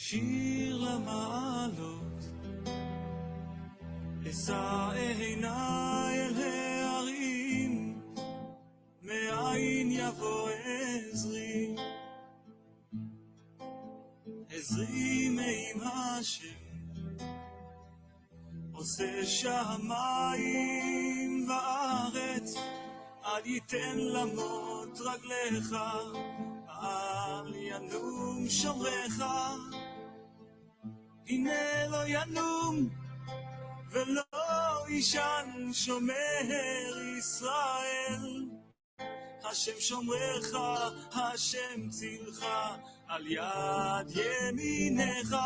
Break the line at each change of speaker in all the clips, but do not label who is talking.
שיר למעלות, אשא עיניי אל ההרים, מאין יבוא עזרי, עזרי מעם השם, עושה שמיים וארץ, אל ייתן למות רגליך, אל ינום שומרך, הנה לא ינום ולא ישן שומר ישראל, השם שומרך, השם צילך, על יד ימינך,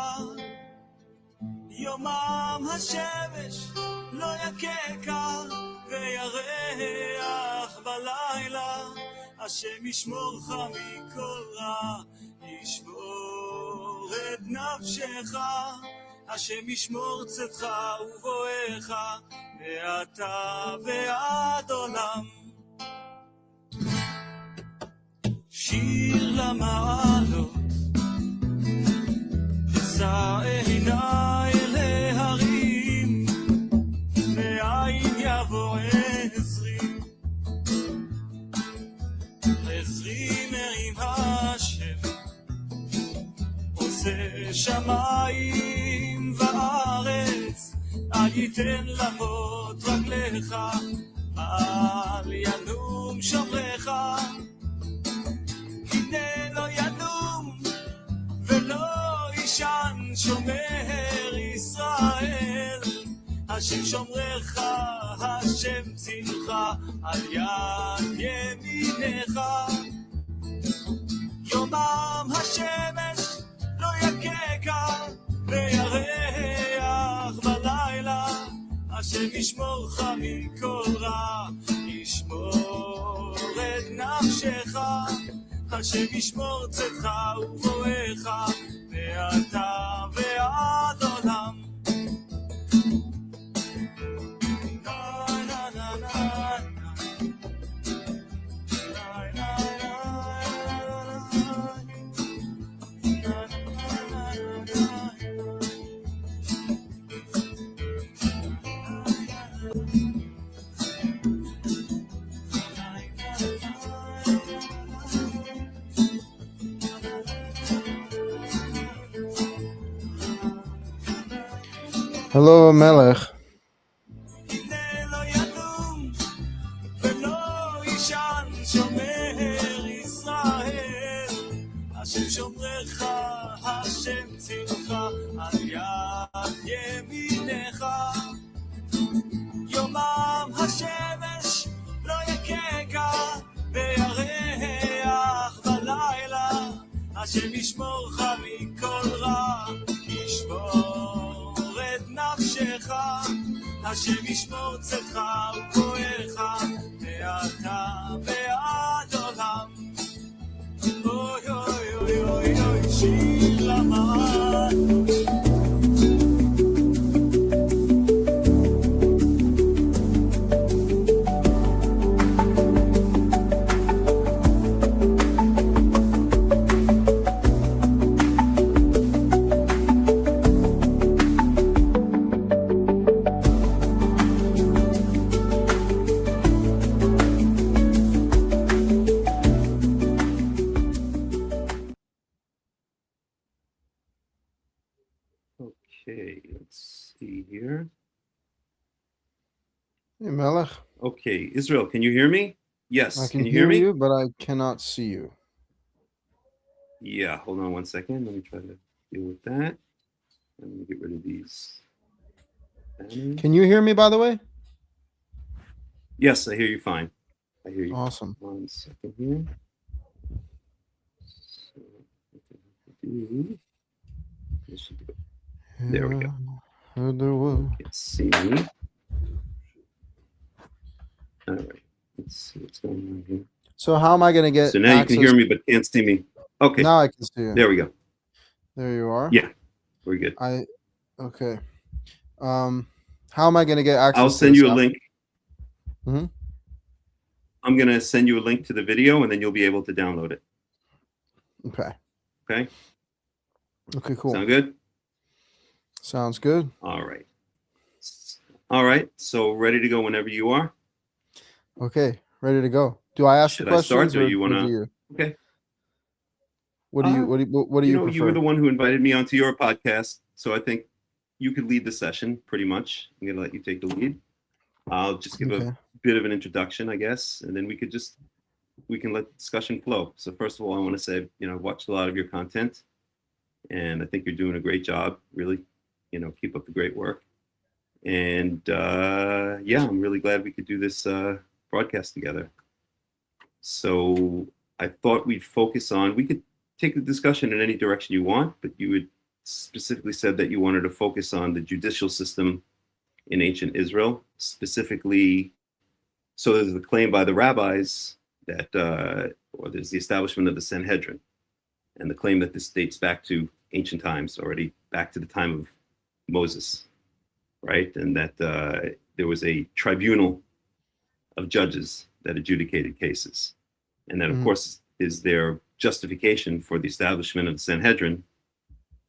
יומם השמש לא יככה וירח בלילה, השם ישמורך מכל רע, ישמור את נפשך, השם ישמור צאתך ובואך מעתה ועד עולם. שיר למעלות, אשא עיניי אל ההרים, מאין יבוא עזרי, עזרי מעם השם, עושה שמיים וארץ, אל ייתן למות רגליך, אל ינום שומרך, הנה לא ינום ולא ישן שומר ישראל, השם שומרך, השם צילך, על יד ימינך, יומם השמש לא יככה וירח בלילה, השם ישמורך מכל רע, ישמור את נפשך, השם ישמור צאתך ובואך מעתה ועד עולם.
Hello, Melech.
השם שומרך, השם צילך, על יד ימינך, יומם השמש לא יככה וירח בלילה, השם ישמורך מכל רע, ישמור את נפשך, השם ישמור צאתך ובואך מעתה ועד עולם. אוי אוי אוי אוי אוי, שיר למעלות.
Okay, let's see here.
Hey, Melech.
Okay, Israel, can you hear me? Yes.
I can
you
hear
me?
you, but I cannot see you.
Yeah, hold on one second. Let me try to deal with that. Let me get rid of these.
Can you hear me, by the way?
Yes, I hear you fine. I hear you.
Awesome.
One second here. So, what I have to do. This should do it. There we go. Let's see. All right. Let's see what's going on here.
So how am I going to get
So now you can hear me, but can't see me. Okay.
Now I can see you.
There we go.
There you are.
Yeah, we're good.
Okay. How am I going to get access?
I'll send you a link.
Mm-hmm.
I'm going to send you a link to the video, and then you'll be able to download it.
Okay.
Okay.
Okay, cool.
Sound good?
Sounds good.
All right. All right. So ready to go whenever you are.
Okay, ready to go. Do I ask
Should
the
I start,
questions
or you want
do
to?
you?
Okay.
What do you
You
prefer?
were the one who invited me onto your podcast, so I think you could lead the session pretty much. I'm going to let you take the lead. I'll just give
Okay.
a bit of an introduction, I guess, and then we can let the discussion flow. So first of all, I want to say, I've watched a lot of your content, and I think you're doing a great job. Really, keep up the great work. And I'm really glad we could do this broadcast together. So I thought we could take the discussion in any direction you want, but you had specifically said that you wanted to focus on the judicial system in ancient Israel, specifically. So there's the claim by the rabbis that, or there's the establishment of the Sanhedrin, and the claim that this dates back to ancient times, already back to the time of Moses, right? And that there was a tribunal of judges that adjudicated cases. And that, of course, is their justification for the establishment of the Sanhedrin.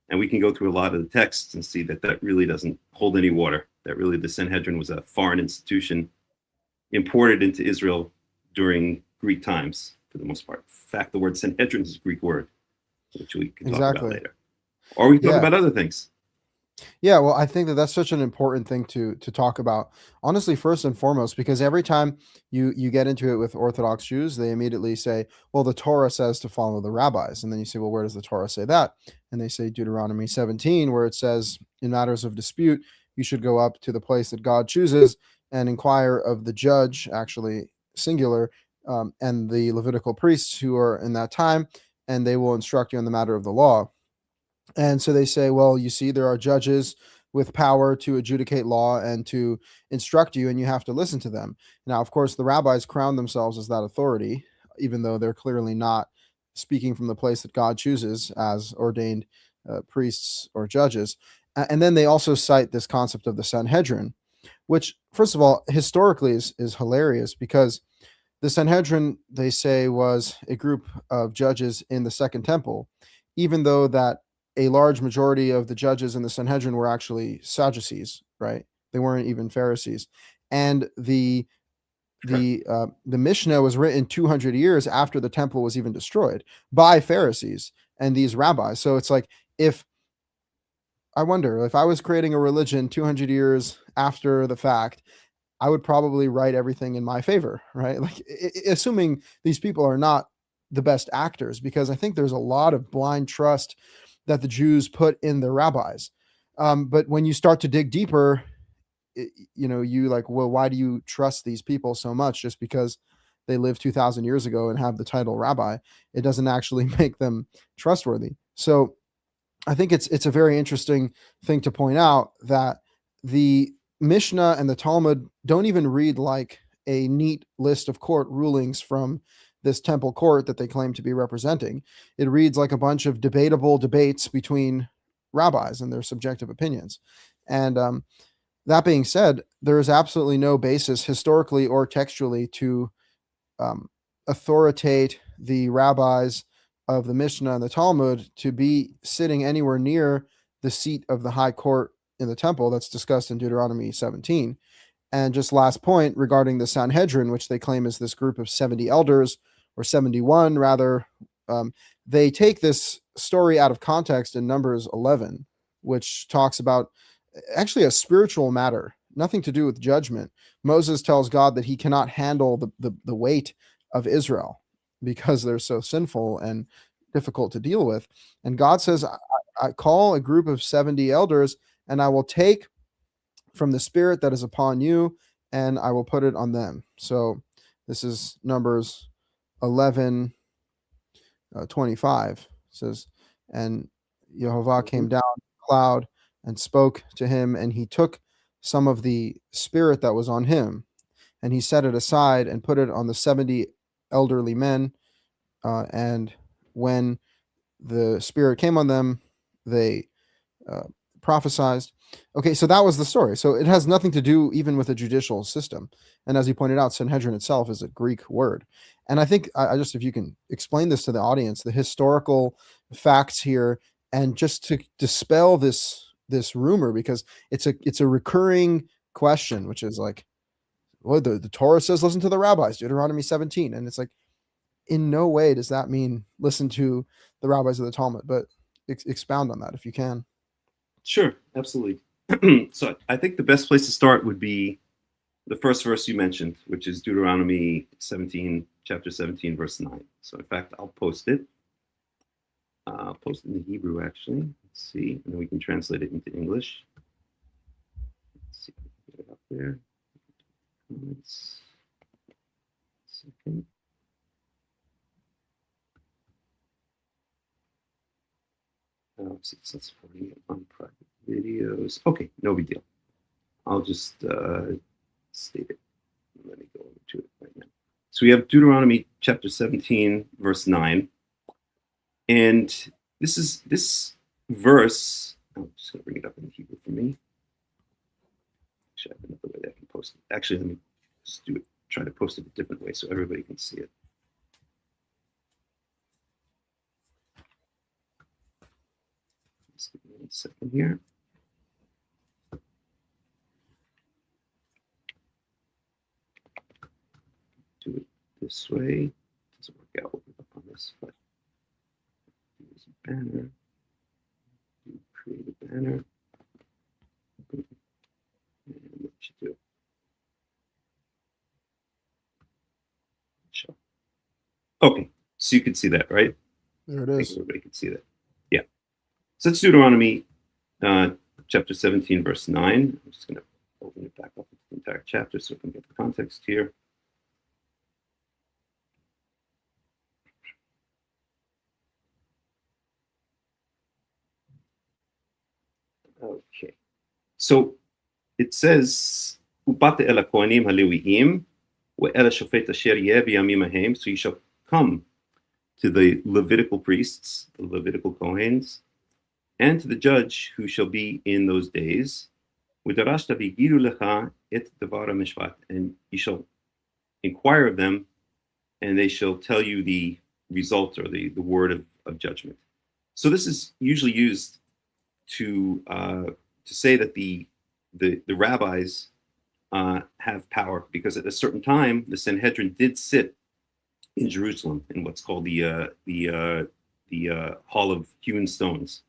And we can go through a lot of the texts and see that really doesn't hold any water, that really the Sanhedrin was a foreign institution imported into Israel during Greek times, for the most part. In fact, the word Sanhedrin is a Greek word, which we can talk about later. Or we can talk about other things.
Yeah, well, I think that's such an important thing to talk about. Honestly, first and foremost, because every time you get into it with Orthodox Jews, they immediately say, well, the Torah says to follow the rabbis. And then you say, well, where does the Torah say that? And they say Deuteronomy 17, where it says, in matters of dispute, you should go up to the place that God chooses and inquire of the judge, actually singular, and the Levitical priests who are in that time, and they will instruct you on the matter of the law. And so they say, well, you see, there are judges with power to adjudicate law and to instruct you, and you have to listen to them. Now, of course, the rabbis crown themselves as that authority, even though they're clearly not speaking from the place that God chooses as ordained priests or judges. And then they also cite this concept of the Sanhedrin, which, first of all, historically is hilarious, because the Sanhedrin, they say, was a group of judges in the Second Temple, even though that a large majority of the judges in the Sanhedrin were actually Sadducees, right? They weren't even Pharisees. And the Mishnah was written 200 years after the temple was even destroyed by Pharisees and these rabbis. So it's like, I wonder if I was creating a religion 200 years after the fact, I would probably write everything in my favor, right? Like, assuming these people are not the best actors, because I think there's a lot of blind trust that the Jews put in their rabbis. But when you start to dig deeper, you like, well, why do you trust these people so much just because they lived 2,000 years ago and have the title rabbi? It doesn't actually make them trustworthy. So I think it's a very interesting thing to point out that the Mishnah and the Talmud don't even read like a neat list of court rulings from this temple court that they claim to be representing. It reads like a bunch of debatable debates between rabbis and their subjective opinions. And that being said, there is absolutely no basis historically or textually to authoritate the rabbis of the Mishnah and the Talmud to be sitting anywhere near the seat of the high court in the temple that's discussed in Deuteronomy 17. And just last point regarding the Sanhedrin, which they claim is this group of 70 elders, or 71 rather, they take this story out of context in Numbers 11, which talks about actually a spiritual matter, nothing to do with judgment. Moses tells God that he cannot handle the weight of Israel because they're so sinful and difficult to deal with. And God says, I call a group of 70 elders, and I will take from the spirit that is upon you, and I will put it on them. So this is Numbers 11, 25. It says, and Jehovah came down in the cloud and spoke to him, and he took some of the spirit that was on him, and he set it aside and put it on the 70 elderly men. And when the spirit came on them, they prophesied. Okay, so that was the story. So it has nothing to do even with a judicial system. And as you pointed out, Sanhedrin itself is a Greek word. And I think I just, if you can explain this to the audience, the historical facts here, And just to dispel this rumor, because it's a recurring question, which is like, well, the Torah says listen to the rabbis, Deuteronomy 17, and it's like, in no way does that mean listen to the rabbis of the Talmud. But expound on that if you can.
Sure, absolutely. So I think the best place to start would be the first verse you mentioned, which is Deuteronomy 17, chapter 17, verse 9. So in fact, I'll post it. I'll post it in the Hebrew, actually. Let's see, and then we can translate it into English. Let's see if I can get it up there. Comments. Second. Oh, since it's 48 on private videos. Okay, no big deal. I'll just state it. Let me go over to it right now. So we have Deuteronomy chapter 17, verse 9. And this verse, I'm just going to bring it up in Hebrew for me. Actually, I have another way that I can post it. Actually, let me just do it. Try to post it a different way so everybody can see it. Just give me 1 second here. Do it this way. Doesn't work out on this, but use a banner. Create a banner. And what you do? Show. Okay, so you can see that, right?
There it
I think
is.
everybody can see that. Yeah. So it's Deuteronomy chapter 17, verse 9. I'm just going to open it back up into the entire chapter so we can get the context here. Okay. So it says, "Ubate el hakohanim halewiim, ve'el hashofet asher yeh biyamim hahem." So you shall come to the Levitical priests, the Levitical Kohens, and to the judge who shall be in those days. "Udarashta v'yigidu lecha et davar hamishpat," and you shall inquire of them, and they shall tell you the result or the word of judgment. So this is usually used to say that the rabbis have power, because at a certain time the Sanhedrin did sit in Jerusalem in what's called the Hall of Hewn Stones,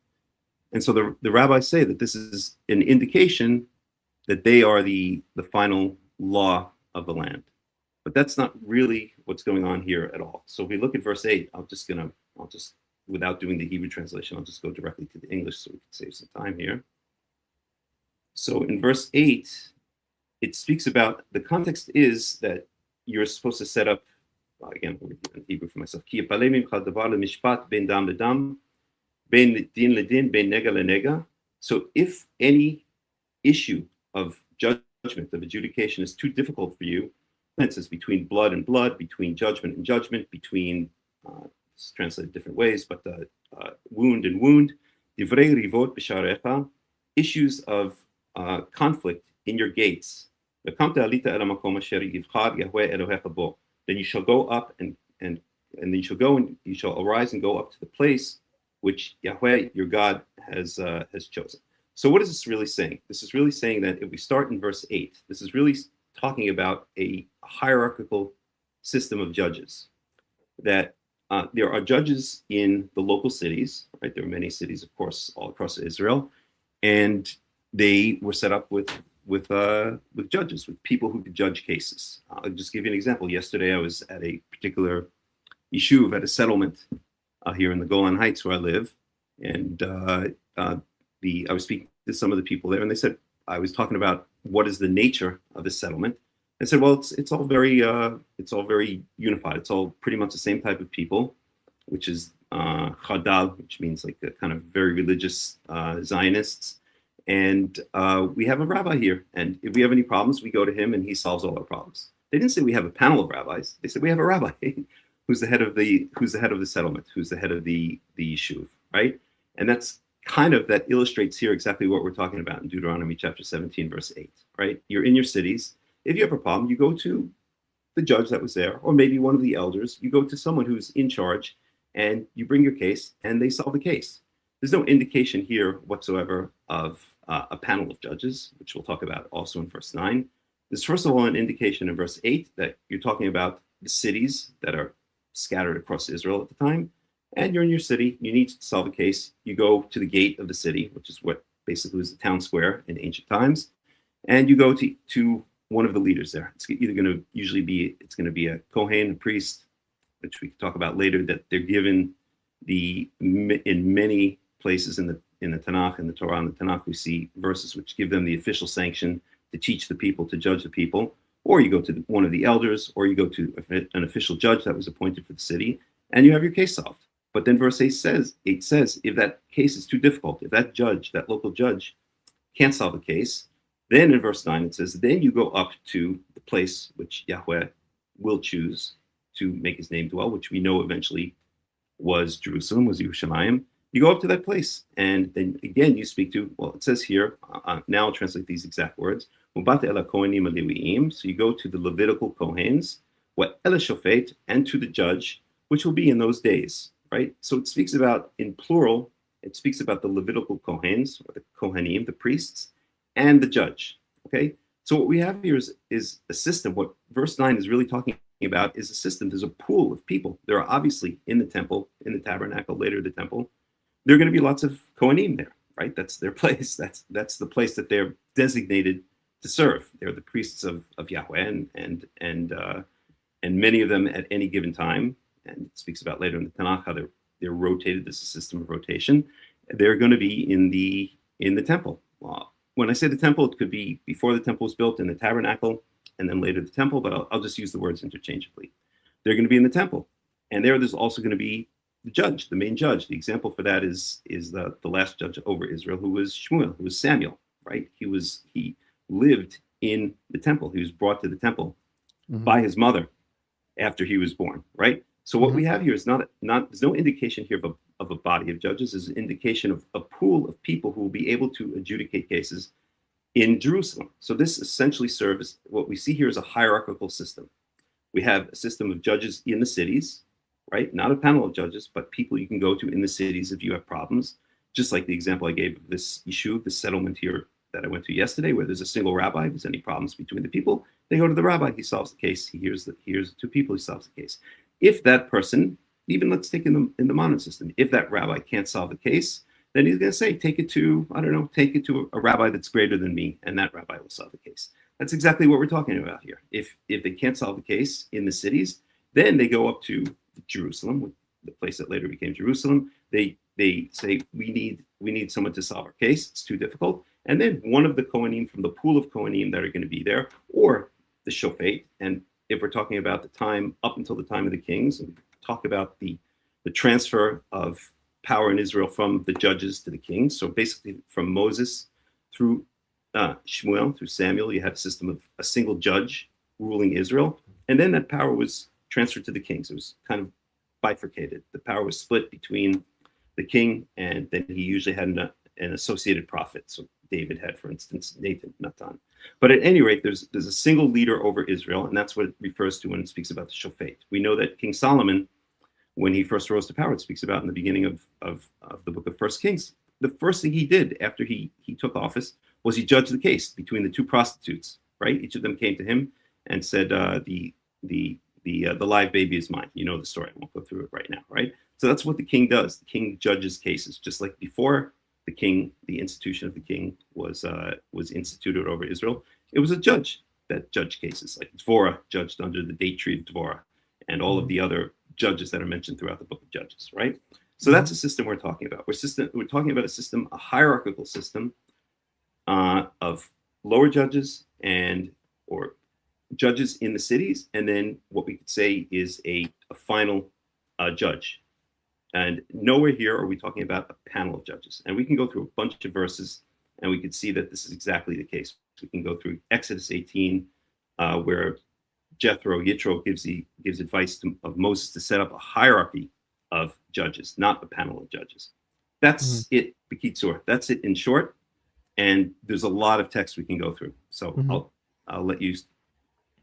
and so the rabbis say that this is an indication that they are the final law of the land, but that's not really what's going on here at all. So if we look at verse 8, I'll just without doing the Hebrew translation, I'll just go directly to the English so we can save some time here. So in verse 8, it speaks about, the context is that you're supposed to set up, again, I'll read it in Hebrew for myself. "Ki yapaleh mimcha davar lemishpat ben dam ledam, ben din ledin, ben nega lenega." So if any issue of judgment, of adjudication is too difficult for you, it's between blood and blood, between judgment and judgment, between it's translated different ways, but wound and wound, divrei rivot b'sharecha, issues of conflict in your gates. Then you shall go up and then you shall go and you shall arise and go up to the place which Yahweh your God has chosen. So what is this really saying? This is really saying that if we start in verse 8, this is really talking about a hierarchical system of judges. That there are judges in the local cities, right? There are many cities, of course, all across Israel, and they were set up with judges, with people who could judge cases. I'll just give you an example. Yesterday, I was at a particular yeshuv, at a settlement here in the Golan Heights where I live, and I was speaking to some of the people there, and they said, I was talking about what is the nature of the settlement. I said, well, it's all very unified. It's all pretty much the same type of people, which is Chadal, which means like a kind of very religious Zionists. And we have a rabbi here, and if we have any problems, we go to him, and he solves all our problems. They didn't say we have a panel of rabbis. They said we have a rabbi who's the head of the settlement, who's the head of the yeshuv, right? And that illustrates here exactly what we're talking about in Deuteronomy chapter 17, verse 8, right? You're in your cities. If you have a problem, you go to the judge that was there, or maybe one of the elders. You go to someone who's in charge, and you bring your case, and they solve the case. there's no indication here whatsoever of a panel of judges, which we'll talk about also in verse 9. There's first of all an indication in verse 8 that you're talking about the cities that are scattered across Israel at the time, and you're in your city, you need to solve a case, you go to the gate of the city, which is what basically was the town square in ancient times, and you go to one of the leaders there. It's either going to usually be, it's going to be a Kohen, a priest, which we can talk about later, that they're given in many places in the Tanakh, in the Torah and the Tanakh, we see verses which give them the official sanction to teach the people, to judge the people, or you go to one of the elders, or you go to an official judge that was appointed for the city, and you have your case solved. But then verse 8 says, if that case is too difficult, if that judge, that local judge, can't solve the case, then in verse 9 it says, then you go up to the place which Yahweh will choose to make his name dwell, which we know eventually was Jerusalem, was Yerushalayim. You go up to that place, and then again you speak to, well, it says here, now I'll translate these exact words, so you go to the Levitical Kohens, and to the judge, which will be in those days, right? So it speaks about, in plural, it speaks about the Levitical Kohens, or the Kohanim, the priests, and the judge, okay? So what we have here is a system. What verse 9 is really talking about is a system. There's a pool of people. There are obviously in the temple, in the tabernacle, later the temple, there are going to be lots of Kohanim there, right? That's their place. That's the place that they're designated to serve. They're the priests of Yahweh, and many of them at any given time, and it speaks about later in the Tanakh how they're rotated. This is a system of rotation. They're going to be in the temple. When I say the temple, it could be before the temple was built, in the tabernacle, and then later the temple, but I'll just use the words interchangeably. They're going to be in the temple, and there's also going to be the judge, the main judge. The example for that is the last judge over Israel, who was Shmuel, who was Samuel, right? He lived in the temple. He was brought to the temple by his mother after he was born, right? So what we have here is there's no indication here of a body of judges. There's an indication of a pool of people who will be able to adjudicate cases in Jerusalem. So this essentially serves, what we see here is a hierarchical system. We have a system of judges in the cities, right? Not a panel of judges, but people you can go to in the cities if you have problems. Just like the example I gave of this yeshuv, this settlement here that I went to yesterday, where there's a single rabbi. If there's any problems between the people, they go to the rabbi. He solves the case. He hears the two people. He solves the case. If that person, even let's take in the modern system, if that rabbi can't solve the case, then he's going to say, take it to a rabbi that's greater than me, and that rabbi will solve the case. That's exactly what we're talking about here. If they can't solve the case in the cities, then they go up to Jerusalem, the place that later became Jerusalem. They say, we need someone to solve our case. It's too difficult. And then one of the Kohanim from the pool of Kohanim that are going to be there, or the Shofet. And if we're talking about the time up until the time of the kings, and we talk about the transfer of power in Israel from the judges to the kings. So basically from Moses through Shmuel, through Samuel, you had a system of a single judge ruling Israel. And then that power was transferred to the kings. It was kind of bifurcated. The power was split between the king, and then he usually had an associated prophet. So David had, for instance, Nathan, Natan. But at any rate, there's a single leader over Israel, and that's what it refers to when it speaks about the Shofet. We know that King Solomon, when he first rose to power, it speaks about in the beginning of the book of First Kings. The first thing he did after he took office was he judged the case between the two prostitutes, right? Each of them came to him and said, the live baby is mine. You know the story. I won't go through it right now, right? So that's what the king does. The king judges cases, just like before the king, the institution of the king was instituted over Israel. It was a judge that judged cases, like Dvorah judged under the date tree of Dvorah, and all of the other judges that are mentioned throughout the book of Judges, right? So that's a system we're talking about. We're talking about a system, a hierarchical system of lower judges or judges in the cities, and then what we could say is a final judge. And nowhere here are we talking about a panel of judges. And we can go through a bunch of verses, and we could see that this is exactly the case. We can go through Exodus 18, where Yitro gives advice of Moses to set up a hierarchy of judges, not a panel of judges. That's it, B'kitzur. That's it in short. And there's a lot of text we can go through. So I'll let you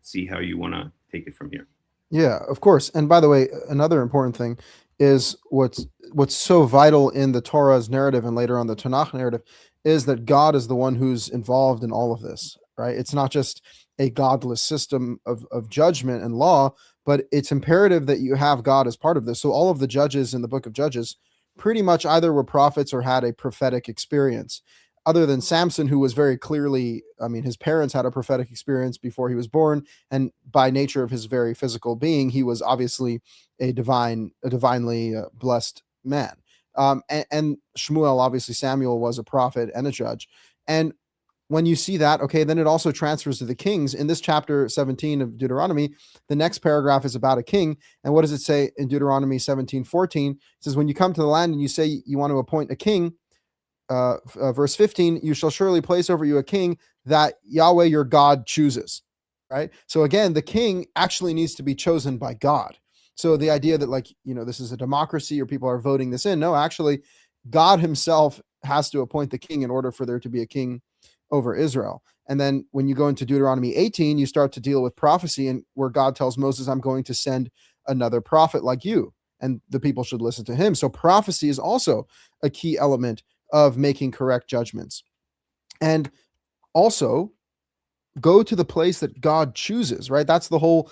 see how you want to take it from here.
Yeah, of course. And by the way, another important thing is what's so vital in the Torah's narrative and later on the Tanakh narrative is that God is the one who's involved in all of this, right? It's not just a godless system of judgment and law, but it's imperative that you have God as part of this. So all of the judges in the book of Judges pretty much either were prophets or had a prophetic experience. Other than Samson, who was very clearly, I mean, his parents had a prophetic experience before he was born, and by nature of his very physical being, he was obviously a divinely blessed man. And Shmuel, obviously Samuel, was a prophet and a judge. And when you see that, okay, then it also transfers to the kings. In this chapter 17 of Deuteronomy, the next paragraph is about a king. And what does it say in Deuteronomy 17:14? It says, when you come to the land and you say you want to appoint a king, verse 15, you shall surely place over you a king that Yahweh your God chooses, right? So again, the king actually needs to be chosen by God. So the idea that, like, this is a democracy or people are voting this in, no, actually, God himself has to appoint the king in order for there to be a king over Israel. And then when you go into Deuteronomy 18, you start to deal with prophecy, and where God tells Moses, I'm going to send another prophet like you, and the people should listen to him. So prophecy is also a key element of making correct judgments. And also go to the place that God chooses, right? That's the whole,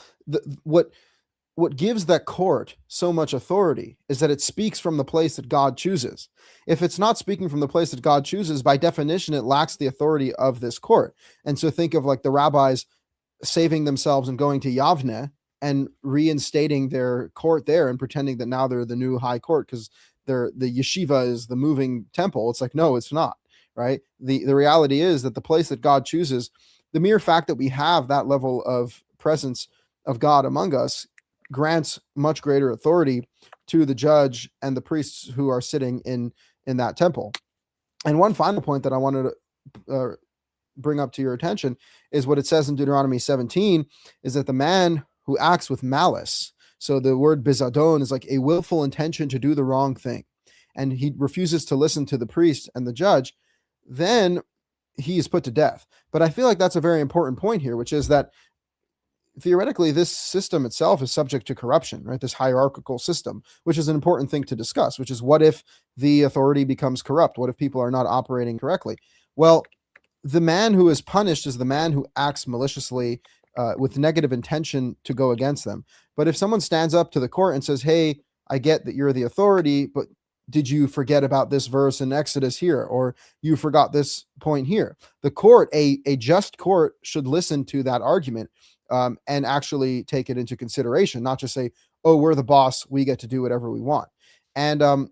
what gives that court so much authority is that it speaks from the place that God chooses. If it's not speaking from the place that God chooses, by definition, it lacks the authority of this court. And so think of like the rabbis saving themselves and going to Yavne and reinstating their court there and pretending that now they're the new high court because the yeshiva is the moving temple. It's like, no, it's not, right? The reality is that the place that God chooses, the mere fact that we have that level of presence of God among us grants much greater authority to the judge and the priests who are sitting in that temple. And one final point that I wanted to bring up to your attention is what it says in Deuteronomy 17 is that the man who acts with malice, so the word bizadon is like a willful intention to do the wrong thing, and he refuses to listen to the priest and the judge, then he is put to death. But I feel like that's a very important point here, which is that theoretically, this system itself is subject to corruption, right? This hierarchical system, which is an important thing to discuss, which is what if the authority becomes corrupt? What if people are not operating correctly? Well, the man who is punished is the man who acts maliciously with negative intention to go against them. But if someone stands up to the court and says, hey, I get that you're the authority, but did you forget about this verse in Exodus here? Or you forgot this point here? The court, a just court, should listen to that argument and actually take it into consideration, not just say, oh, we're the boss, we get to do whatever we want. And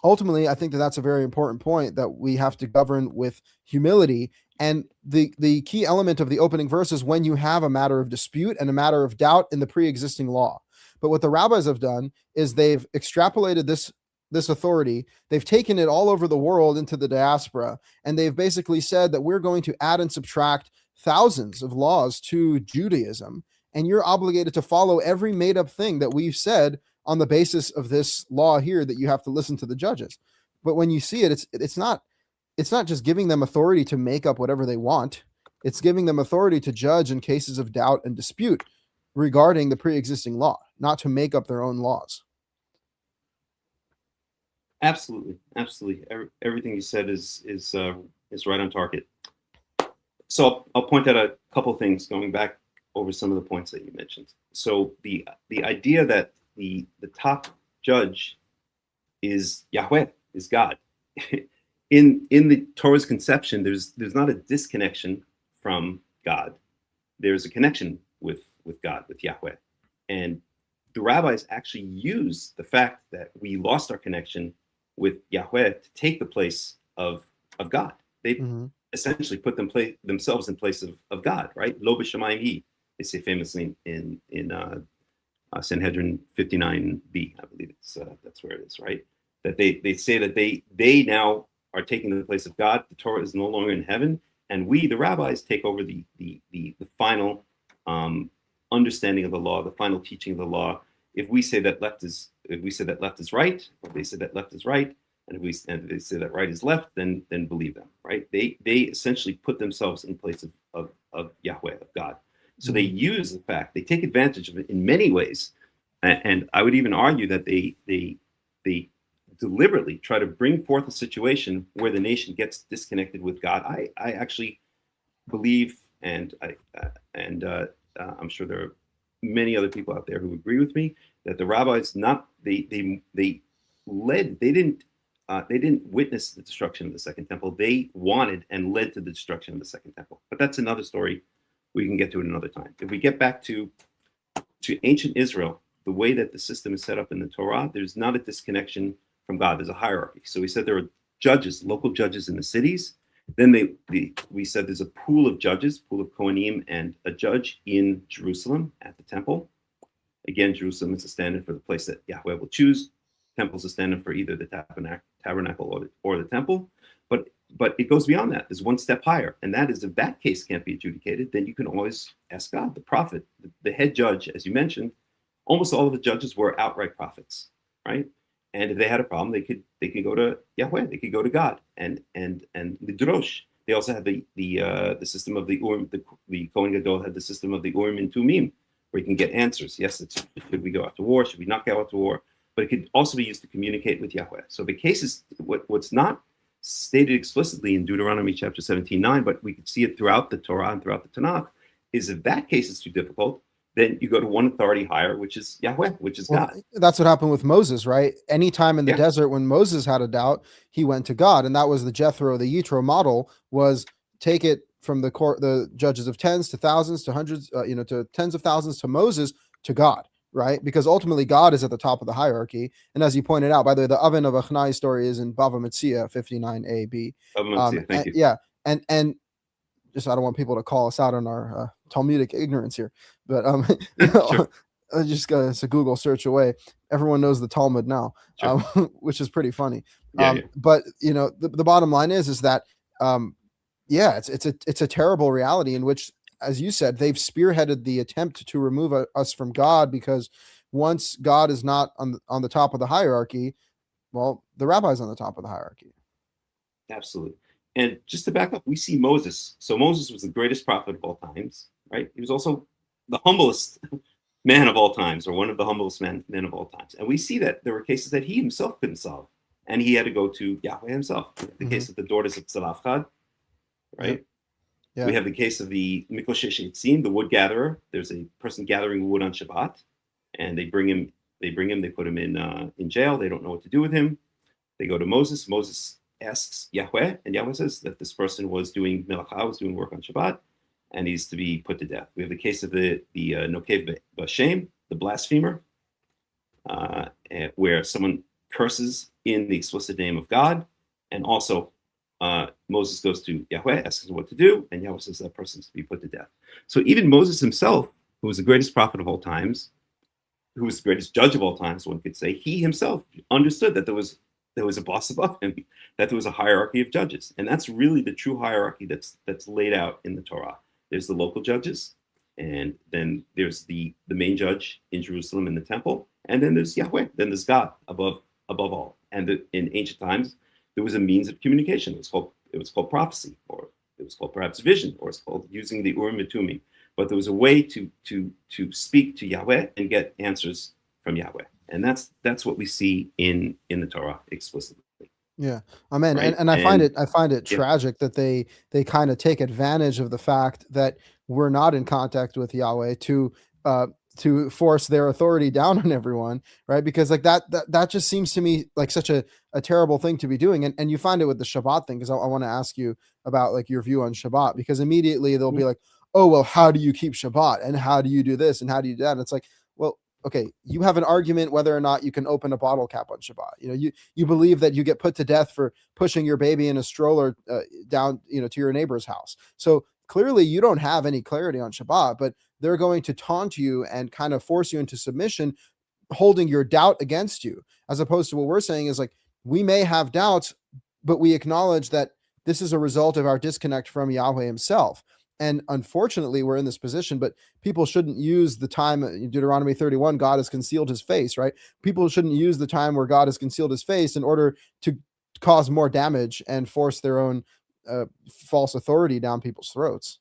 ultimately, I think that that's a very important point, that we have to govern with humility. And the key element of the opening verse is when you have a matter of dispute and a matter of doubt in the pre-existing law. But what the rabbis have done is they've extrapolated this authority, they've taken it all over the world into the diaspora, and they've basically said that we're going to add and subtract thousands of laws to Judaism, and you're obligated to follow every made-up thing that we've said on the basis of this law here, that you have to listen to the judges. But when you see it, it's not just giving them authority to make up whatever they want. It's giving them authority to judge in cases of doubt and dispute regarding the pre-existing law, not to make up their own laws.
Absolutely. Everything you said is right on target. So I'll point out a couple of things going back over some of the points that you mentioned. So the idea that the top judge is Yahweh, is God. In the Torah's conception, there's not a disconnection from God. There's a connection with God, with Yahweh. And the rabbis actually use the fact that we lost our connection with Yahweh to take the place of God. They essentially put themselves in place of God, right? Lo b'shamayim hi, they say famously in Sanhedrin 59b, I believe that's where it is, right? That they say that they now are taking the place of God. The Torah is no longer in heaven, and we, the rabbis, take over the final understanding of the law, the final teaching of the law. If we say that left is right, or they say that left is right, and if they say that right is left, then believe them, right? They essentially put themselves in place of Yahweh, of God. So they use the fact, they take advantage of it in many ways and I would even argue that they deliberately try to bring forth a situation where the nation gets disconnected with God. I actually believe, and I'm sure there are many other people out there who agree with me, that the rabbis they didn't witness the destruction of the Second Temple. They wanted and led to the destruction of the Second Temple. But that's another story. We can get to it another time. If we get back to ancient Israel, the way that the system is set up in the Torah, there's not a disconnection from God. There's a hierarchy. So we said there are judges, local judges in the cities. Then we said there's a pool of judges, pool of Kohanim, and a judge in Jerusalem at the temple. Again, Jerusalem is a standard for the place that Yahweh will choose. Temple's a standard for either the tabernacle or the temple. But it goes beyond that. There's one step higher, and that is if that case can't be adjudicated, then you can always ask God, the prophet, the head judge, as you mentioned. Almost all of the judges were outright prophets, right? And if they had a problem, they could go to Yahweh, they could go to God, and lidrosh. They also had the system of the Urim. The Kohen Gadol had the system of the Urim and Tumim, where you can get answers. Yes, should we go out to war? Should we not go out to war? But it could also be used to communicate with Yahweh. So the case is what's not stated explicitly in Deuteronomy chapter 17:9, but we could see it throughout the Torah and throughout the Tanakh, is if that case is too difficult, then you go to one authority higher, which is Yahweh, which is God.
That's what happened with Moses, right? Anytime in the desert when Moses had a doubt, he went to God, and that was the Jethro, the Yitro model, was take it from the judges of tens to thousands to hundreds, to tens of thousands to Moses to God, right? Because ultimately God is at the top of the hierarchy. And as you pointed out, by the way, the oven of Achnai story is in Bava Metzia 59a-b.
Thank you.
Yeah, and just I don't want people to call us out on our Talmudic ignorance here, but
Sure.
It's a Google search away. Everyone knows the Talmud now,
Sure.
which is pretty funny.
Yeah.
But the bottom line is that it's a terrible reality in which, as you said, they've spearheaded the attempt to remove us from God, because once God is not on the top of the hierarchy, well, the rabbi's on the top of the hierarchy.
Absolutely. And just to back up, we see Moses. So Moses was the greatest prophet of all times, right? He was also the humblest man of all times, or one of the humblest men of all times. And we see that there were cases that he himself couldn't solve, and he had to go to Yahweh himself. The case of the daughters of Tzalafchad, right?
Yep. Yeah.
We have the case of the Mikoshesh Etzim, the wood gatherer. There's a person gathering wood on Shabbat, and they bring him, they put him in jail. They don't know what to do with him. They go to Moses. Moses asks Yahweh, and Yahweh says that this person was doing melacha, was doing work on Shabbat, and he's to be put to death. We have the case of the Nokev B'Shem, the blasphemer, where someone curses in the explicit name of God, and also Moses goes to Yahweh, asks him what to do, and Yahweh says that person's to be put to death. So even Moses himself, who was the greatest prophet of all times, who was the greatest judge of all times, one could say, he himself understood that there was a boss above him, that there was a hierarchy of judges. And that's really the true hierarchy that's laid out in the Torah. There's the local judges, and then there's the main judge in Jerusalem in the temple, and then there's Yahweh, then there's God above all. And in ancient times, there was a means of communication. It was called prophecy, or it was called perhaps vision, or it's called using the Urim and Tumim. But there was a way to speak to Yahweh and get answers from Yahweh. And that's what we see in the Torah explicitly.
Yeah, amen.
Right?
And I find it tragic that they kind of take advantage of the fact that we're not in contact with Yahweh to force their authority down on everyone, right? Because like that just seems to me like such a terrible thing to be doing. And you find it with the Shabbat thing, because I want to ask you about like your view on Shabbat, because immediately they'll be like, oh, well, how do you keep Shabbat? And how do you do this? And how do you do that? And it's like, well, okay, you have an argument whether or not you can open a bottle cap on Shabbat. You believe that you get put to death for pushing your baby in a stroller down, to your neighbor's house. So clearly you don't have any clarity on Shabbat, but they're going to taunt you and kind of force you into submission, holding your doubt against you, as opposed to what we're saying is like, we may have doubts, but we acknowledge that this is a result of our disconnect from Yahweh himself. And unfortunately, we're in this position, but people shouldn't use the time in Deuteronomy 31, God has concealed his face, right? People shouldn't use the time where God has concealed his face in order to cause more damage and force their own false authority down people's throats.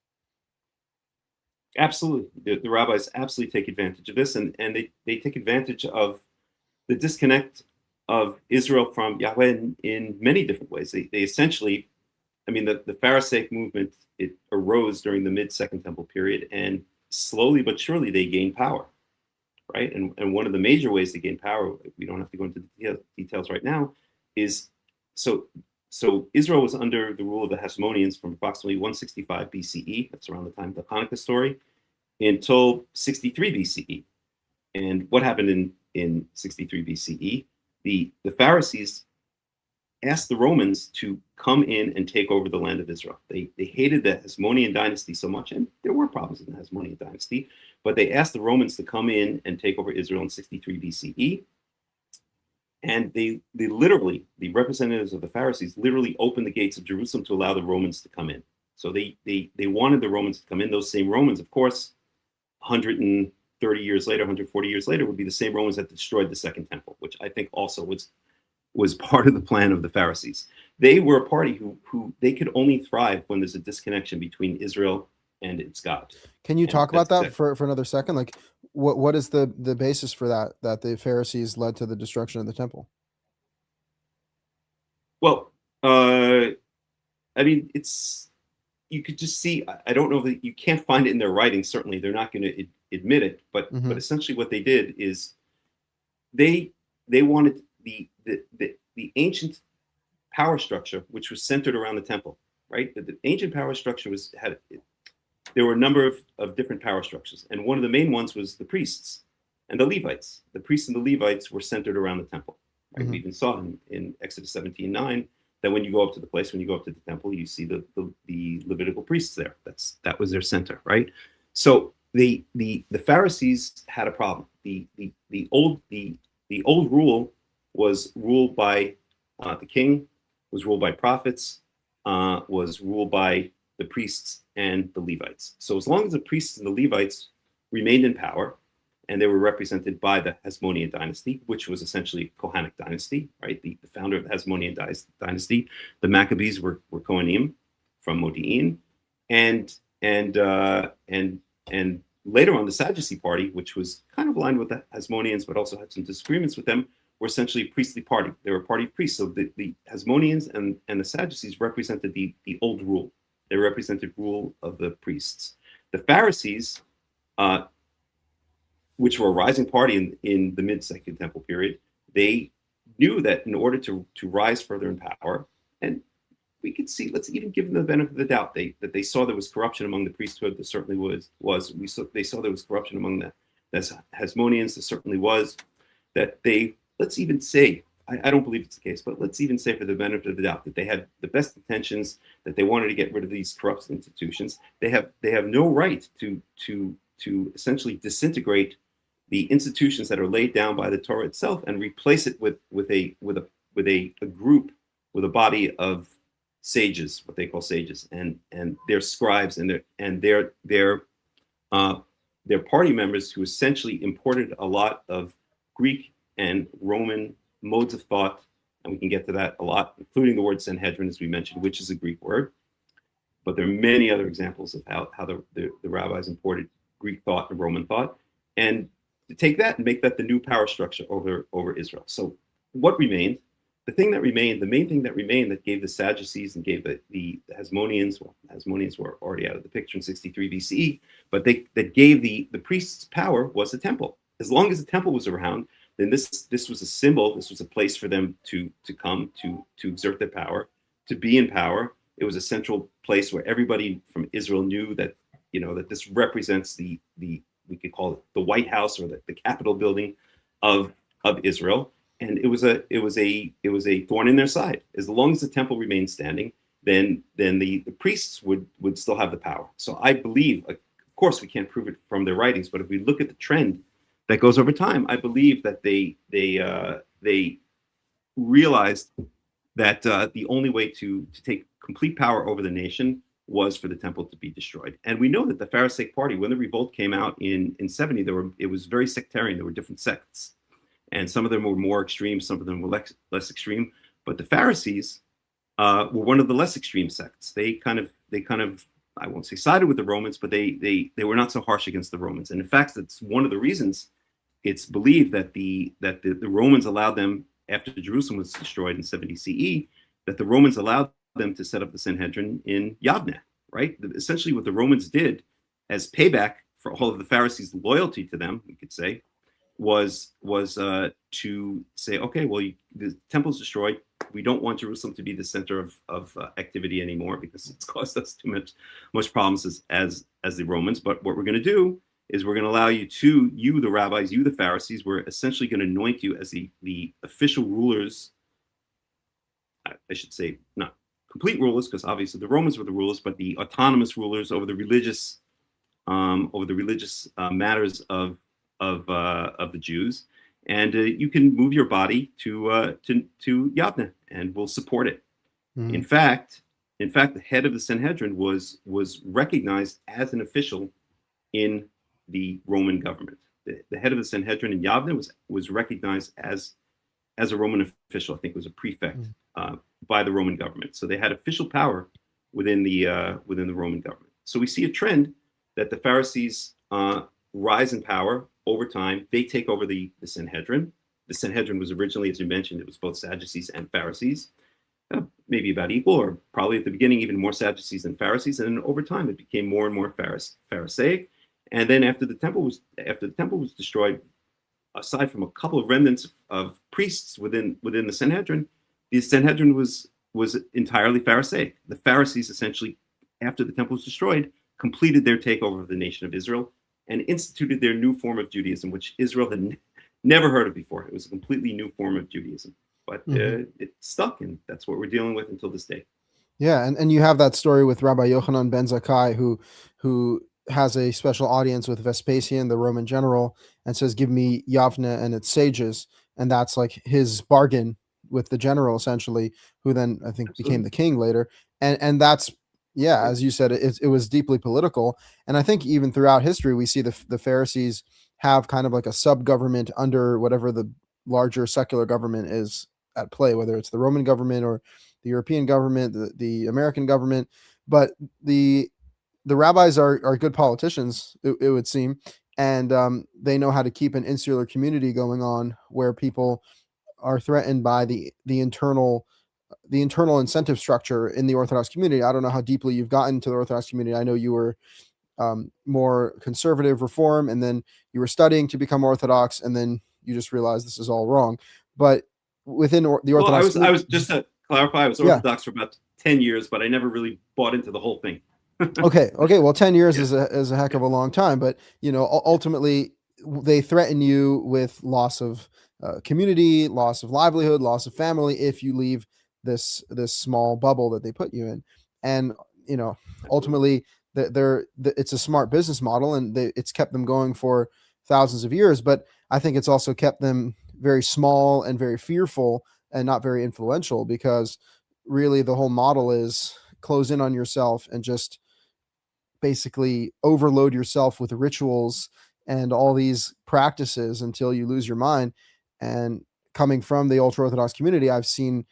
Absolutely. The rabbis absolutely take advantage of this, and they take advantage of the disconnect of Israel from Yahweh in many different ways. They essentially, I mean, the Pharisaic movement, it arose during the mid-Second Temple period, and slowly but surely they gained power, right? And one of the major ways they gain power, we don't have to go into the details right now, is so Israel was under the rule of the Hasmoneans from approximately 165 BCE, that's around the time of the Hanukkah story, until 63 BCE. And what happened in 63 BCE? The Pharisees asked the Romans to come in and take over the land of Israel. They hated the Hasmonean dynasty so much, and there were problems in the Hasmonean dynasty, but they asked the Romans to come in and take over Israel in 63 BCE. And they literally, the representatives of the Pharisees literally opened the gates of Jerusalem to allow the Romans to come in. So they wanted the Romans to come in. Those same Romans, of course, 130 years later, 140 years later, would be the same Romans that destroyed the Second Temple, which I think also was part of the plan of the Pharisees. They were a party who they could only thrive when there's a disconnection between Israel and its God.
Can you talk about that for another second? Like, what is the basis for that the Pharisees led to the destruction of the temple?
Well, I mean, you could just see, I don't know that you can't find it in their writing. Certainly, they're not going to admit it. But essentially, what they did is they wanted the ancient power structure, which was centered around the temple, right? The ancient power structure there were a number of different power structures, and one of the main ones was the priests and the Levites. The priests and the Levites were centered around the temple. Right? We even saw in Exodus 17:9 that when you go up to the temple, you see the Levitical priests there. That was their center, right? So the Pharisees had a problem. The old rule was ruled by the king, was ruled by prophets, was ruled by the priests and the Levites. So as long as the priests and the Levites remained in power, and they were represented by the Hasmonean dynasty, which was essentially a Kohanic dynasty, right? The founder of the Hasmonean dynasty, the Maccabees were Kohanim from Modi'in, and later on the Sadducee party, which was kind of aligned with the Hasmoneans, but also had some disagreements with them, were essentially a priestly party. They were a party of priests. So the Hasmoneans and the Sadducees represented the old rule. They represented rule of the priests. The Pharisees, which were a rising party in the mid-Second Temple period, they knew that in order to rise further in power, and we could see, let's even give them the benefit of the doubt, that they saw there was corruption among the priesthood. There certainly they saw there was corruption among the Hasmoneans. There certainly was. That let's even say, I don't believe it's the case, but let's even say for the benefit of the doubt that they had the best intentions, that they wanted to get rid of these corrupt institutions. They have no right to essentially disintegrate the institutions that are laid down by the Torah itself and replace it with a group, with a body of sages, what they call sages, and their scribes and their party members, who essentially imported a lot of Greek and Roman modes of thought, and we can get to that a lot, including the word Sanhedrin, as we mentioned, which is a Greek word. But there are many other examples of how the rabbis imported Greek thought and Roman thought, and to take that and make that the new power structure over Israel. So what remained? The main thing that remained that gave the Sadducees and gave the Hasmoneans, well, the Hasmoneans were already out of the picture in 63 BCE, but that gave the priests power was the temple. As long as the temple was around, then this was a symbol, this was a place for them to come, to exert their power, to be in power. It was a central place where everybody from Israel knew that, that this represents we could call it the White House, or the Capitol building of Israel. And it was a thorn in their side. As long as the temple remained standing, then the priests would still have the power. So I believe, of course, we can't prove it from their writings, but if we look at the trend that goes over time, I believe that they realized that the only way to take complete power over the nation was for the temple to be destroyed. And we know that the Pharisaic party, when the revolt came out in 70, it was very sectarian. There were different sects, and some of them were more extreme, some of them were less extreme. But the Pharisees were one of the less extreme sects. They kind of I won't say sided with the Romans, but they were not so harsh against the Romans. And in fact, that's one of the reasons it's believed that the Romans allowed them, after Jerusalem was destroyed in 70 CE, that the Romans allowed them to set up the Sanhedrin in Yavne, right? Essentially what the Romans did as payback for all of the Pharisees' loyalty to them, we could say, was to say, okay, well, the temple's destroyed. We don't want Jerusalem to be the center of activity anymore because it's caused us too much problems as the Romans. But what we're going to do is we're going to allow you, the rabbis, you, the Pharisees, we're essentially going to anoint you as the official rulers. I should say not complete rulers, because obviously the Romans were the rulers, but the autonomous rulers over the religious matters of the Jews. And you can move your body to Yavne, and we'll support it. Mm-hmm. In fact, the head of the Sanhedrin was recognized as an official in the Roman government. The head of the Sanhedrin in Yavne was recognized as a Roman official. I think it was a prefect by the Roman government. So they had official power within the Roman government. So we see a trend that the Pharisees rise in power over time. They take over the Sanhedrin. The Sanhedrin was originally, as you mentioned, it was both Sadducees and Pharisees, maybe about equal, or probably at the beginning even more Sadducees than Pharisees. And then over time, it became more and more Pharisaic. And then after the temple was destroyed, aside from a couple of remnants of priests within the Sanhedrin, the Sanhedrin was entirely Pharisaic. The Pharisees essentially, after the temple was destroyed, completed their takeover of the nation of Israel and instituted their new form of Judaism, which Israel had never heard of before. It was a completely new form of Judaism, but it stuck, and that's what we're dealing with until this day.
Yeah, and you have that story with Rabbi Yochanan ben Zakkai, who has a special audience with Vespasian, the Roman general, and says, "Give me Yavne and its sages," and that's like his bargain with the general, essentially, who then I think became the king later, and that's. Yeah, as you said, it was deeply political. And I think even throughout history, we see the Pharisees have kind of like a sub-government under whatever the larger secular government is at play, whether it's the Roman government or the European government, the American government. But the rabbis are good politicians, it would seem. And they know how to keep an insular community going on where people are threatened by the internal incentive structure in the Orthodox community. I don't know how deeply you've gotten to the Orthodox community. I know you were more conservative reform, and then you were studying to become Orthodox, and then you just realized this is all wrong. But within the Orthodox,
I was just to clarify, I was Orthodox for about 10 years, but I never really bought into the whole thing.
Okay. Well, 10 years is a heck of a long time, but ultimately they threaten you with loss of community, loss of livelihood, loss of family if you leave this small bubble that they put you in. And ultimately it's a smart business model, and it's kept them going for thousands of years, but I think it's also kept them very small and very fearful and not very influential, because really the whole model is close in on yourself and just basically overload yourself with rituals and all these practices until you lose your mind. And coming from the ultra Orthodox community, I've seen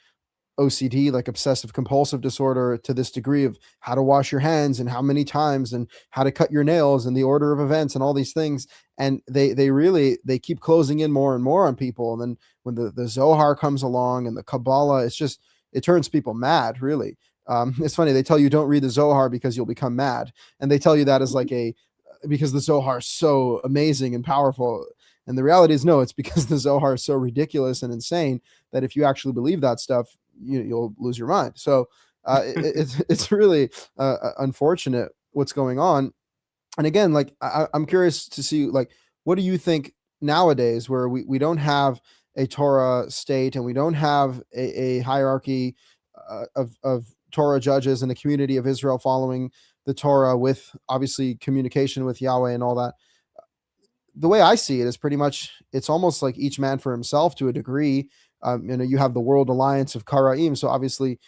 OCD, like obsessive compulsive disorder, to this degree of how to wash your hands and how many times and how to cut your nails and the order of events and all these things. And they keep closing in more and more on people. And then when the Zohar comes along and the Kabbalah, it turns people mad, really. It's funny. They tell you don't read the Zohar because you'll become mad. And they tell you that as because the Zohar is so amazing and powerful. And the reality is, no, it's because the Zohar is so ridiculous and insane that if you actually believe that stuff, you'll lose your mind. So it's really unfortunate what's going on. And again, I'm curious to see, what do you think nowadays, where we don't have a Torah state and we don't have a hierarchy of Torah judges and a community of Israel following the Torah with obviously communication with Yahweh and all that. The way I see it is pretty much, it's almost like each man for himself to a degree. You have the World Alliance of Qara'im. So obviously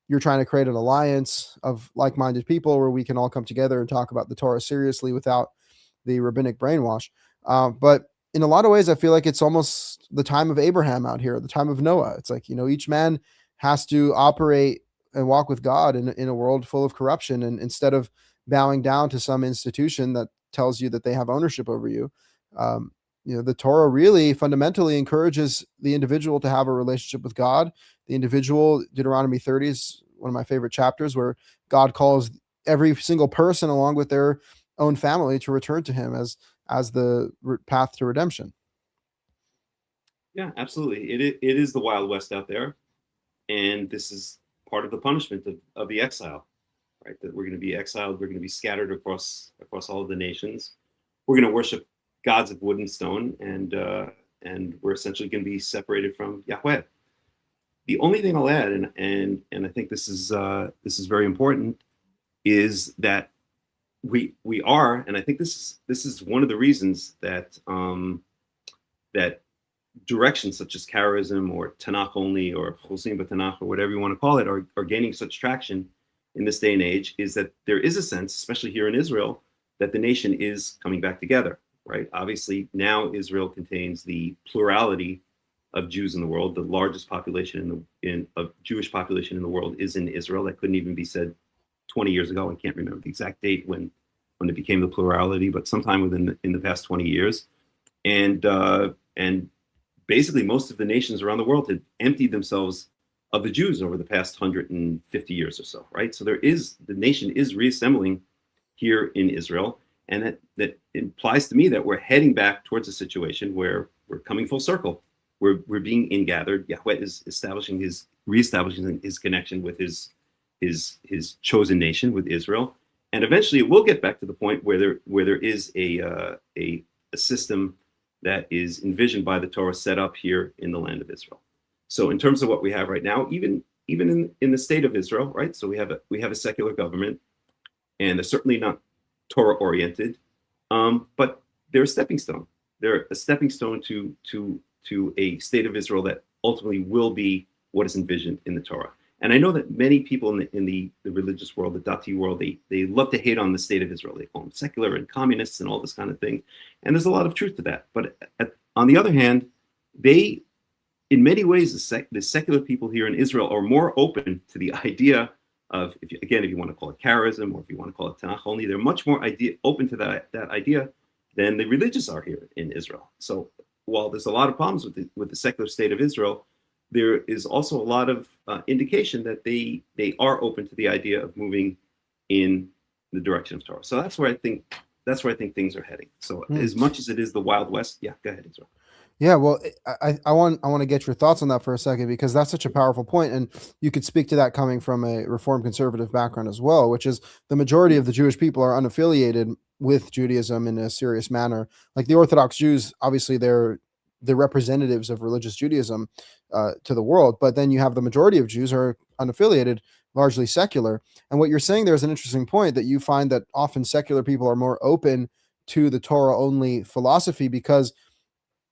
you're trying to create an alliance of like-minded people where we can all come together and talk about the Torah seriously without the rabbinic brainwash. But in a lot of ways, I feel like it's almost the time of Abraham out here, the time of Noah. It's like, each man has to operate and walk with God in a world full of corruption. And instead of bowing down to some institution that tells you that they have ownership over you, the Torah really fundamentally encourages the individual to have a relationship with God. The individual, Deuteronomy 30 is one of my favorite chapters, where God calls every single person along with their own family to return to him as the path to redemption.
Yeah, absolutely. It is the Wild West out there, and this is part of the punishment of the exile, right? That we're going to be exiled, we're going to be scattered across all of the nations. We're going to worship gods of wood and stone, and we're essentially going to be separated from Yahweh. The only thing I'll add, and I think this is very important, is that we are, and I think this is one of the reasons that that directions such as Karaism or Tanach-Only or Chosim B'Tanach or whatever you want to call it are gaining such traction in this day and age, is that there is a sense, especially here in Israel, that the nation is coming back together, right? Obviously, now Israel contains the plurality of Jews in the world. The largest population of Jewish population in the world is in Israel. That couldn't even be said 20 years ago. I can't remember the exact date when it became the plurality, but sometime in the past 20 years. And basically most of the nations around the world had emptied themselves of the Jews over the past 150 years or so, right? So the nation is reassembling here in Israel, and that implies to me that we're heading back towards a situation where we're coming full circle. We're being ingathered. Yahweh is reestablishing his connection with his chosen nation, with Israel, and eventually it will get back to the point where there is a system that is envisioned by the Torah set up here in the land of Israel. So in terms of what we have right now, even in the state of Israel, right? So we have a secular government, and they're certainly not Torah oriented, but they're a stepping stone. They're a stepping stone to a state of Israel that ultimately will be what is envisioned in the Torah. And I know that many people in the religious world, the Dati world, they love to hate on the state of Israel. They call them secular and communists and all this kind of thing. And there's a lot of truth to that. But on the other hand, they, in many ways, the secular people here in Israel are more open to the idea of, if you want to call it Karaism, or if you want to call it Tanach-Only, they're much more open to that idea than the religious are here in Israel. So while there's a lot of problems with the secular state of Israel, there is also a lot of indication that they are open to the idea of moving in the direction of Torah. So that's where I think things are heading. So as much as it is the Wild West, yeah, go ahead, Israel.
Yeah, well, I want to get your thoughts on that for a second, because that's such a powerful point, and you could speak to that coming from a Reformed conservative background as well, which is the majority of the Jewish people are unaffiliated with Judaism in a serious manner. Like the Orthodox Jews, obviously they're the representatives of religious Judaism to the world, but then you have the majority of Jews are unaffiliated, largely secular. And what you're saying there is an interesting point, that you find that often secular people are more open to the Torah-only philosophy because,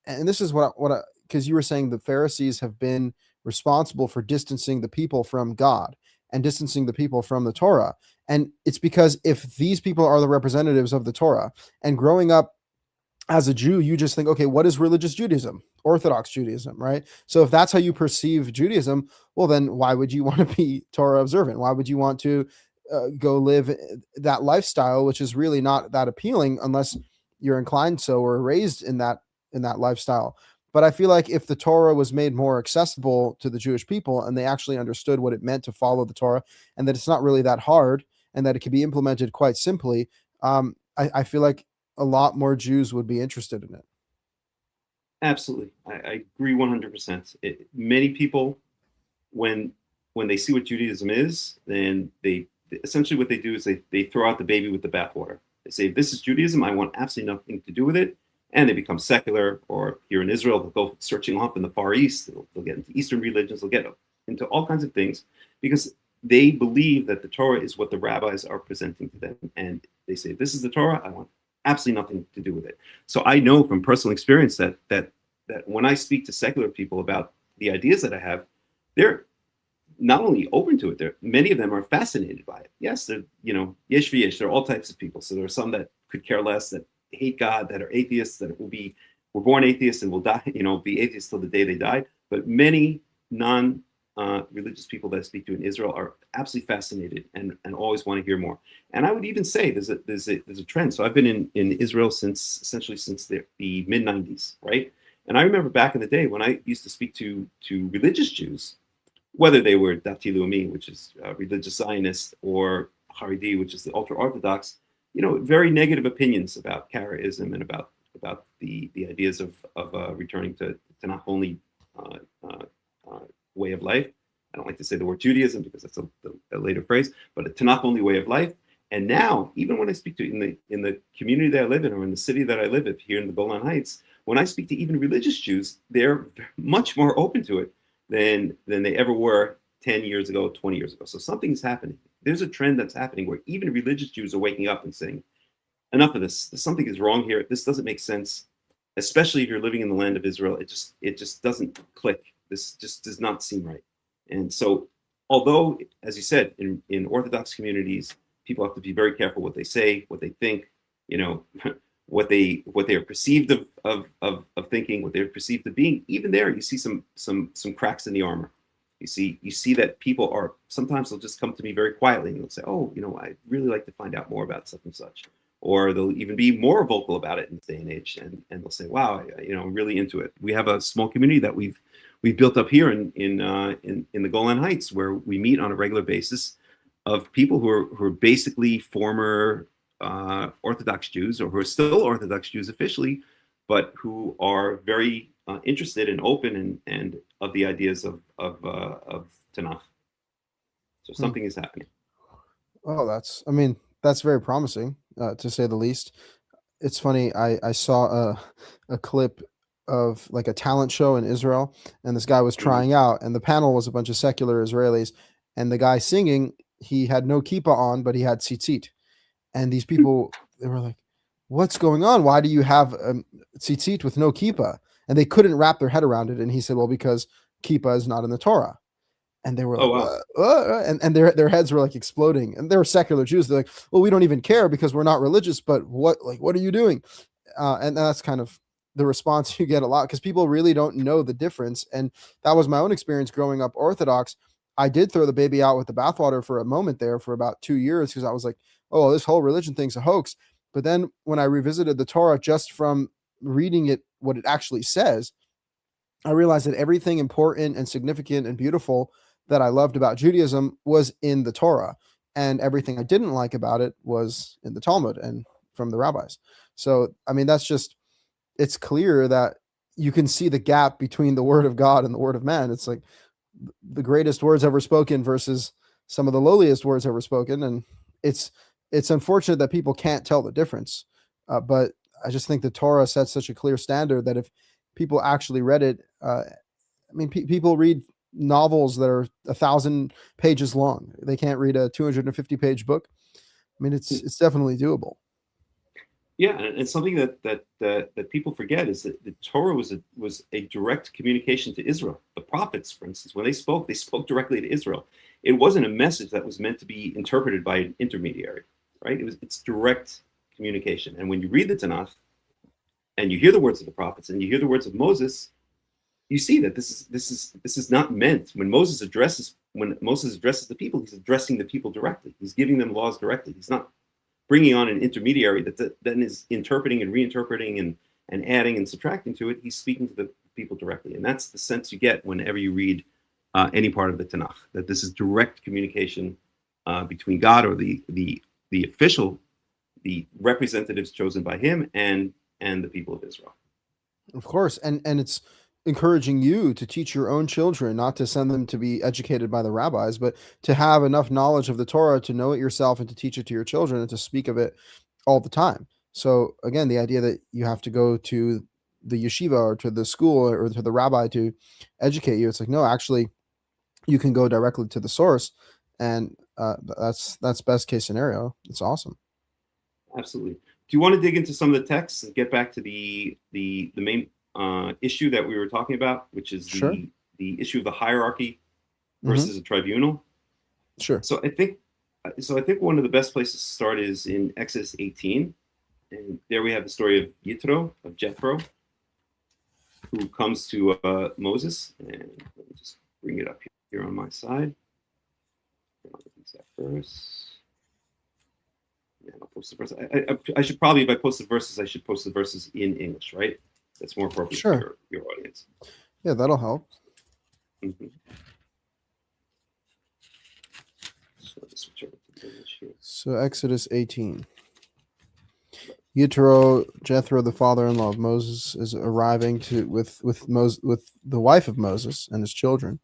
and this is because you were saying the Pharisees have been responsible for distancing the people from God and distancing the people from the Torah. And it's because if these people are the representatives of the Torah, and growing up as a Jew, you just think, okay, what is religious Judaism? Orthodox Judaism, right? So if that's how you perceive Judaism, well, then why would you want to be Torah observant? Why would you want to go live that lifestyle, which is really not that appealing unless you're inclined so or raised in that lifestyle? But I feel like if the Torah was made more accessible to the Jewish people and they actually understood what it meant to follow the Torah, and that it's not really that hard and that it can be implemented quite simply, I feel like a lot more Jews would be interested in it.
Absolutely. I agree 100%. Many people, when they see what Judaism is, then they essentially what they do is they throw out the baby with the bathwater. They say, if this is Judaism, I want absolutely nothing to do with it. And they become secular, or here in Israel, they'll go searching off in the Far East. They'll get into Eastern religions. They'll get into all kinds of things because they believe that the Torah is what the rabbis are presenting to them. And they say, this is the Torah, I want absolutely nothing to do with it. So I know from personal experience that when I speak to secular people about the ideas that I have, they're not only open to it, many of them are fascinated by it. Yes, they're, yesh v'yesh, there are all types of people. So there are some that could care less, that hate God, that are atheists, that were born atheists and will die, be atheists till the day they die. But many non religious people that I speak to in Israel are absolutely fascinated and always want to hear more. And I would even say there's a trend. So I've been in Israel essentially since the mid 90s, right? And I remember back in the day when I used to speak to religious Jews, whether they were Dati Leumi, which is religious Zionist, or Karaites, which is the ultra Orthodox, very negative opinions about Karaism and about the ideas of returning to Tanach-Only way of life. I don't like to say the word Judaism because that's a later phrase, but a Tanach-Only way of life. And now, even when I speak to in the community that I live in, or in the city that I live in here in the Golan Heights, when I speak to even religious Jews, they're much more open to it than they ever were 10 years ago, 20 years ago. So something's happening. There's a trend that's happening where even religious Jews are waking up and saying, enough of this. Something is wrong here. This doesn't make sense, especially if you're living in the land of Israel. It just doesn't click. This just does not seem right. And so, although, as you said, in Orthodox communities, people have to be very careful what they say, what they think, what they are perceived of thinking, what they're perceived of being. Even there, you see some cracks in the armor. You see that people are, sometimes they'll just come to me very quietly and they'll say, oh, I'd really like to find out more about such and such. Or they'll even be more vocal about it in this day and age, and they'll say, wow, I'm really into it. We have a small community that we've built up here in the Golan Heights, where we meet on a regular basis of people who are basically former Orthodox Jews, or who are still Orthodox Jews officially, but who are very interested and open and of the ideas of Tanakh. So something is happening.
Oh, that's very promising, to say the least. It's funny. I saw a clip of like a talent show in Israel, and this guy was trying out, and the panel was a bunch of secular Israelis, and the guy singing, he had no kippah on, but he had tzitzit. And these people, they were like, what's going on? Why do you have tzitzit with no kippah? And they couldn't wrap their head around it. And he said, well, because kippah is not in the Torah. And they were like, wow. And their heads were like exploding. And they were secular Jews. They're like, well, we don't even care because we're not religious, but what are you doing? And that's kind of the response you get a lot, because people really don't know the difference. And that was my own experience growing up Orthodox. I did throw the baby out with the bathwater for a moment there for about 2 years, because I was like, oh, this whole religion thing's a hoax. But then when I revisited the Torah just from reading it, what it actually says, I realized that everything important and significant and beautiful that I loved about Judaism was in the Torah, and everything I didn't like about it was in the Talmud and from the rabbis. So, it's clear that you can see the gap between the word of God and the word of man. It's like the greatest words ever spoken versus some of the lowliest words ever spoken. And it's unfortunate that people can't tell the difference. But I just think the Torah sets such a clear standard that if people actually read it, people read novels that are 1,000 pages long. They can't read a 250-page book. It's definitely doable.
Yeah, and something that people forget is that the Torah was a direct communication to Israel. The prophets, for instance, when they spoke directly to Israel. It wasn't a message that was meant to be interpreted by an intermediary, right? It's direct communication. And when you read the Tanakh and you hear the words of the prophets and you hear the words of Moses, you see that this is not meant. When Moses addresses the people, he's addressing the people directly. He's giving them laws directly. He's not bringing on an intermediary that then is interpreting and reinterpreting and adding and subtracting to it. He's speaking to the people directly. And that's the sense you get whenever you read any part of the Tanakh, that this is direct communication between God, or the official, the representatives chosen by him, and the people of Israel.
Of course. And it's encouraging you to teach your own children, not to send them to be educated by the rabbis, but to have enough knowledge of the Torah to know it yourself and to teach it to your children and to speak of it all the time. So again, the idea that you have to go to the yeshiva or to the school or to the rabbi to educate you, it's like, no, actually you can go directly to the source, and that's best case scenario. It's awesome.
Absolutely. Do you want to dig into some of the texts and get back to the main issue that we were talking about, which is
Sure.
the issue of the hierarchy versus a tribunal?
Sure.
So I think one of the best places to start is in Exodus 18, and there we have the story of Yitro, of Jethro, who comes to Moses. And let me just bring it up here on my side. That verse. Yeah, I'll post the verse. I should probably, if I post the verses, I should post the verses in English, right? That's more appropriate for your audience.
Yeah, that'll help.
Mm-hmm. So let's switch over to English here.
So Exodus 18. Jethro, the father-in-law of Moses, is arriving with the wife of Moses and his children,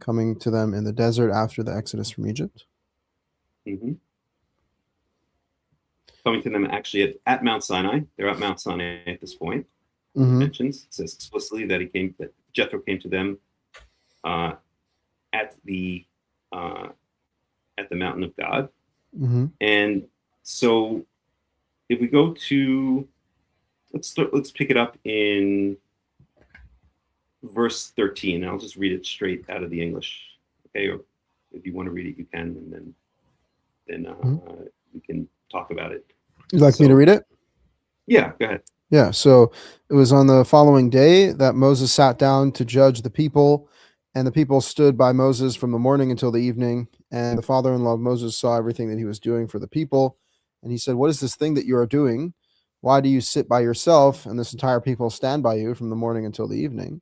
coming to them in the desert after the exodus from Egypt.
Mm-hmm. Coming to them actually at Mount Sinai. They're at Mount Sinai at this point.
Mm-hmm.
It mentions, it says explicitly that Jethro came to them at the mountain of God.
Mm-hmm.
And so if we go to, let's pick it up in verse 13. I'll just read it straight out of the English. Okay, or if you want to read it, you can, and then we can talk about it.
You'd like me to read it?
Yeah, go ahead.
Yeah, so it was on the following day that Moses sat down to judge the people, and the people stood by Moses from the morning until the evening. And the father-in-law of Moses saw everything that he was doing for the people. And he said, "What is this thing that you are doing? Why do you sit by yourself, and this entire people stand by you from the morning until the evening?"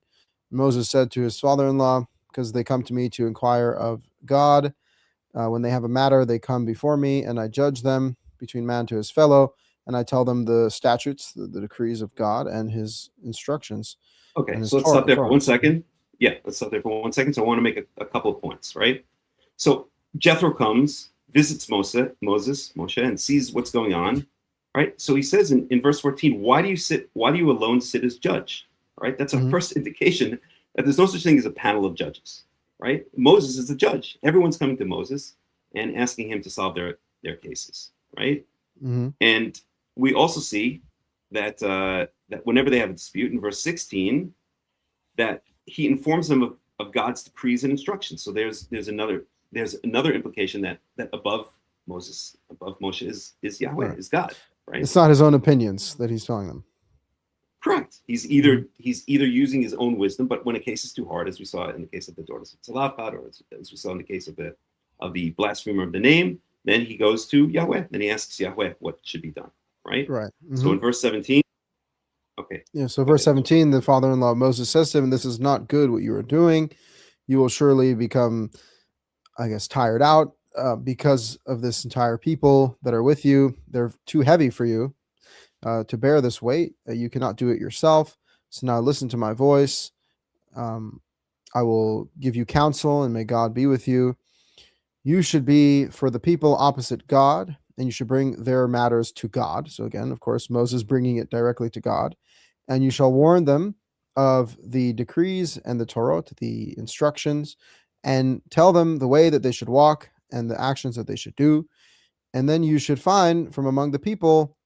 Moses said to his father-in-law, "Because they come to me to inquire of God. When they have a matter, they come before me, and I judge them between man to his fellow, and I tell them the statutes, the decrees of God, and his instructions."
Okay, so let's stop there for 1 second. Yeah, let's stop there for 1 second. So I want to make a couple of points, right? So Jethro comes, visits Moshe, and sees what's going on, right? So he says in verse 14, why do you alone sit as judge? Right? That's our first indication that there's no such thing as a panel of judges, right? Moses is the judge. Everyone's coming to Moses and asking him to solve their cases, right?
Mm-hmm.
And we also see that that whenever they have a dispute in verse 16, that he informs them of God's decrees and instructions. So there's another implication that above Moses, above Moshe is Yahweh, is God, right?
It's not his own opinions that he's telling them.
Correct. He's either using his own wisdom, but when a case is too hard, as we saw in the case of the daughters of Tzalafat, or as we saw in the case of the blasphemer of the name, then he goes to Yahweh. Then he asks Yahweh what should be done. Right.
Right. Mm-hmm.
So in verse 17. Okay.
Yeah. So verse 17, the father-in-law of Moses says to him, "This is not good what you are doing. You will surely become, I guess, tired out because of this entire people that are with you. They're too heavy for you to bear this weight. You cannot do it yourself. So now listen to my voice. I will give you counsel, and may God be with you. You should be for the people opposite God, and you should bring their matters to God." So again, of course, Moses bringing it directly to God. "And you shall warn them of the decrees and the Torah, the instructions, and tell them the way that they should walk and the actions that they should do. And then you should find from among the people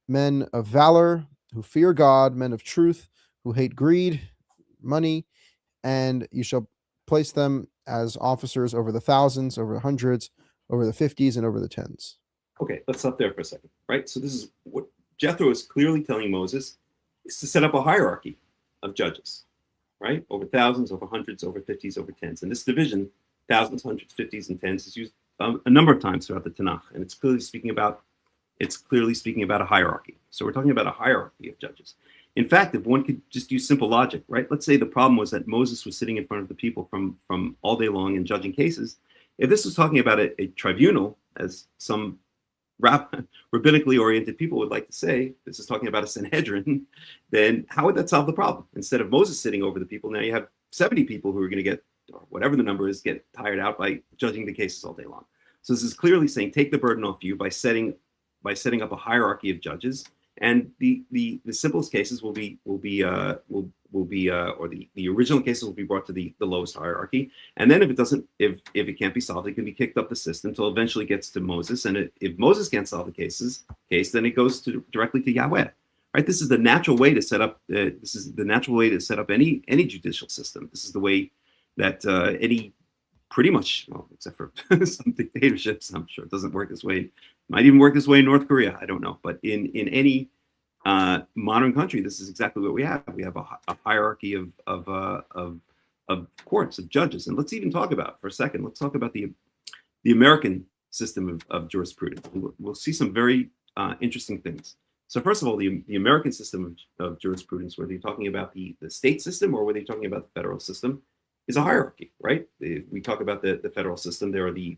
men of valor who fear God, men of truth who hate greed, money, and you shall place them as officers over the thousands, over the hundreds, over the 50s, and over the 10s.
Okay, let's stop there for a second, right? So this is what Jethro is clearly telling Moses is to set up a hierarchy of judges, right? Over thousands, over hundreds, over 50s, over 10s. And this division, thousands, hundreds, 50s, and 10s, is used a number of times throughout the Tanakh, and it's clearly speaking about a hierarchy. So we're talking about a hierarchy of judges. In fact, if one could just use simple logic, right? Let's say the problem was that Moses was sitting in front of the people from all day long and judging cases. If this was talking about a tribunal, as some rabbinically oriented people would like to say, this is talking about a Sanhedrin, then how would that solve the problem? Instead of Moses sitting over the people, now you have 70 people who are going to get, or whatever the number is, get tired out by judging the cases all day long. So this is clearly saying, take the burden off you by setting up a hierarchy of judges, and the simplest cases will be or the original cases will be brought to the lowest hierarchy, and then if it can't be solved, it can be kicked up the system until eventually it gets to Moses, and if Moses can't solve the case, then it goes directly to Yahweh. Right? This is the natural way to set up. Any judicial system. This is the way that any. Pretty much, well, except for some dictatorships, I'm sure it doesn't work this way. It might even work this way in North Korea. I don't know. But in any modern country, this is exactly what we have. We have a hierarchy of courts, of judges. And let's even talk about, for a second, let's talk about the American system of jurisprudence. We'll see some very interesting things. So first of all, the American system of jurisprudence, whether you're talking about the state system or whether you're talking about the federal system, is a hierarchy, right? If we talk about the federal system, there are the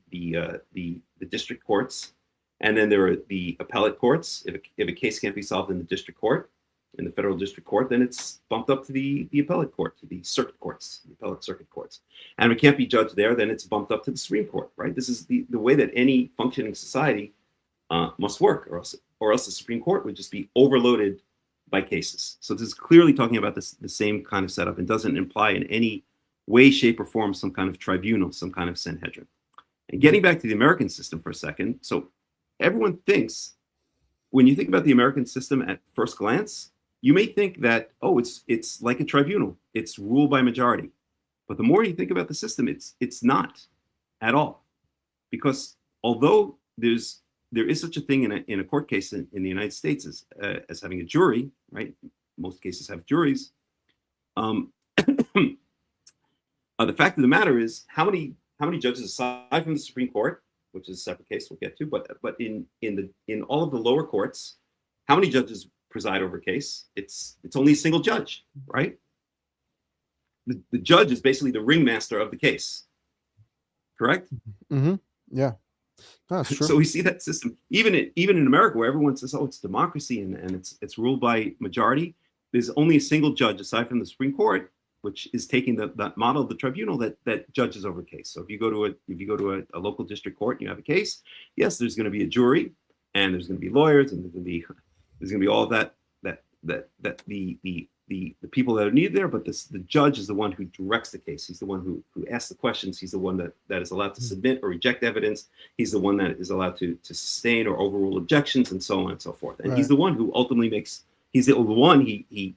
district courts, and then there are the appellate courts. If a case can't be solved in the district court, in the federal district court, then it's bumped up to the appellate court, to the circuit courts, the appellate circuit courts. And if it can't be judged there, then it's bumped up to the Supreme Court, right? This is the way that any functioning society must work, or else the Supreme Court would just be overloaded by cases. So this is clearly talking about the same kind of setup and doesn't imply in any way, shape, or form some kind of tribunal, some kind of Sanhedrin. And getting back to the American system for a second, so everyone thinks, when you think about the American system at first glance, you may think that, oh, it's like a tribunal. It's ruled by majority. But the more you think about the system, it's not at all. Because although there is such a thing in a court case in the United States as having a jury, right? Most cases have juries. The fact of the matter is, how many judges, aside from the Supreme Court, which is a separate case we'll get to, but in all of the lower courts, how many judges preside over a case? It's only a single judge, right? The judge is basically the ringmaster of the case, correct?
Mm-hmm. Yeah, that's true.
So we see that system even in America, where everyone says, "Oh, it's democracy and it's ruled by majority." There's only a single judge, aside from the Supreme Court, which is taking that model of the tribunal that judges over a case. So if you go to a local district court and you have a case, yes, there's going to be a jury, and there's going to be lawyers, and there's going to be all of that the people that are needed there, but the judge is the one who directs the case. He's the one who asks the questions. He's the one that is allowed to submit or reject evidence. He's the one that is allowed to sustain or overrule objections, and so on and so forth. And he's the one who ultimately he's the one he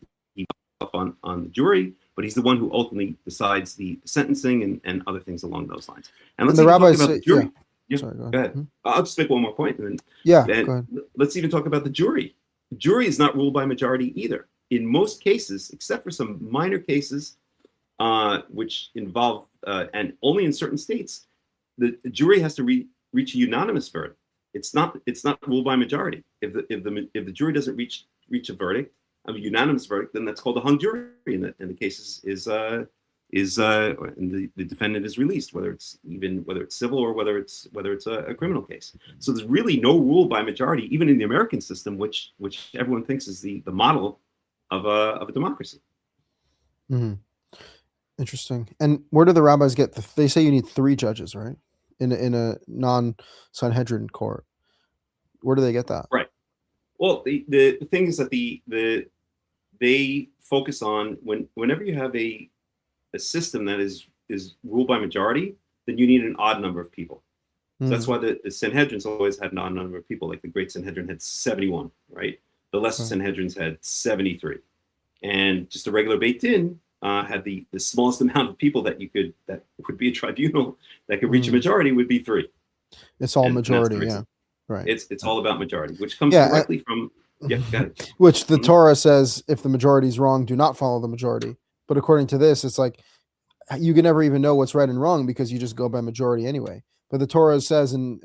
up on the jury, but he's the one who ultimately decides the sentencing and other things along those lines. And let's even talk about the jury. Yeah. Sorry, go ahead. Mm-hmm. I'll just make one more point, and then let's even talk about the jury. The jury is not ruled by majority either. In most cases, except for some minor cases, which involve, and only in certain states, the jury has to reach a unanimous verdict. It's not ruled by majority. If the jury doesn't reach a verdict, a unanimous verdict, then that's called a hung jury, and the case and the defendant is released, whether it's civil or whether it's a criminal case. So there's really no rule by majority, even in the American system, which everyone thinks is the model of a democracy.
Mm-hmm. Interesting. And where do the rabbis get? They say you need 3 judges, right? In a non-Sanhedrin court. Where do they get that?
Right. Well, the thing is that they focus on whenever you have a system that is ruled by majority, then you need an odd number of people. So that's why the Sanhedrins always had an odd number of people. Like the Great Sanhedrin had 71, right? The lesser Sanhedrins had 73, and just a regular Beit Din had the smallest amount of people that would be a tribunal that could reach a majority would be 3.
It's all majority, yeah, right.
It's all about majority, which comes directly from go ahead.
Which the Torah says, if the majority is wrong, do not follow the majority. But according to this, it's like you can never even know what's right and wrong because you just go by majority anyway. But the Torah says in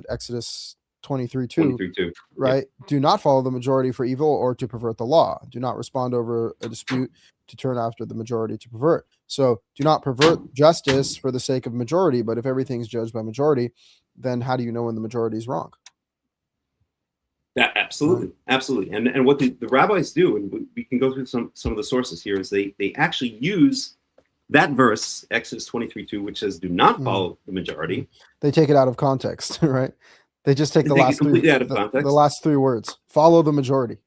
Exodus 23:2, right? Yeah. Do not follow the majority for evil or to pervert the law. Do not respond over a dispute to turn after the majority to pervert. So do not pervert justice for the sake of majority. But if everything's judged by majority, then how do you know when the majority is wrong?
Yeah, absolutely. And what the rabbis do, and we can go through some of the sources here, is they actually use that verse, Exodus 23:2, which says, do not follow the majority.
They take it out of context, right? They just take the last 3 words. Follow the majority.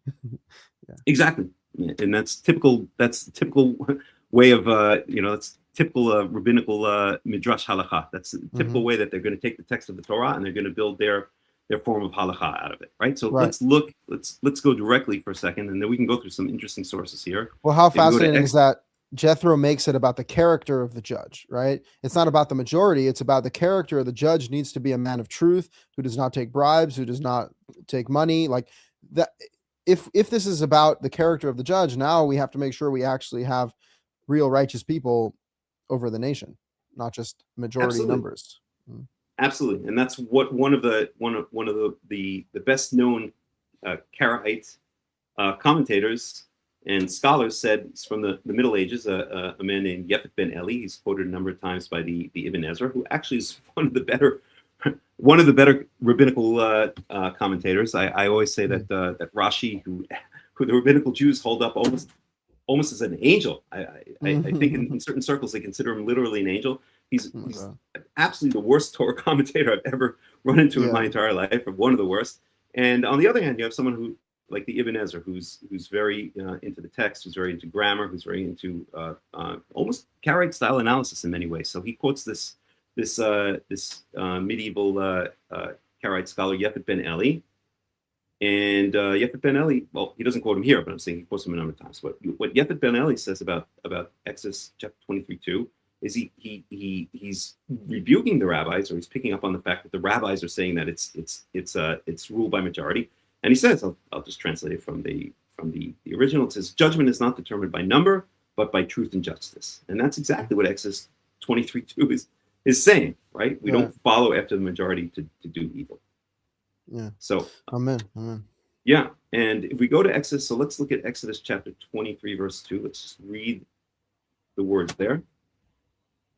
Yeah.
Exactly. And that's typical way of, that's typical rabbinical midrash halakha. That's the typical way that they're going to take the text of the Torah and they're going to build their form of halakha out of it, right? So let's go directly for a second, and then we can go through some interesting sources here.
Well, how fascinating is that Jethro makes it about the character of the judge, right? It's not about the majority. It's about the character of the judge needs to be a man of truth who does not take bribes, who does not take money. Like that. if this is about the character of the judge, now we have to make sure we actually have real righteous people over the nation, not just majority
Absolutely.
numbers.
Absolutely, and that's what one of the best known Karaite commentators and scholars said. It's from the Middle Ages. A man named Yefet ben Eli. He's quoted a number of times by the Ibn Ezra, who actually is one of the better rabbinical commentators. I always say that that Rashi, who the rabbinical Jews hold up almost as an angel. I think in certain circles they consider him literally an angel. He's absolutely the worst Torah commentator I've ever run into in my entire life, or one of the worst. And on the other hand, you have someone who, like the Ibn Ezra, who's very into the text, who's very into grammar, who's very into almost Karaite style analysis in many ways. So he quotes this medieval Karaite scholar Yefet ben Eli. And Yefet ben Eli, well, he doesn't quote him here, but I'm saying he quotes him a number of times. What Yefet ben Eli says about Exodus chapter 23:2 is he's rebuking the rabbis, or he's picking up on the fact that the rabbis are saying that it's ruled by majority. And he says, I'll just translate it from the original. It says, "Judgment is not determined by number, but by truth and justice." And that's exactly what Exodus 23:2 is saying, right? We don't follow after the majority to do evil.
Yeah.
So
amen.
Yeah, and if we go to Exodus, so let's look at Exodus chapter 23, verse 2. Let's just read the words there.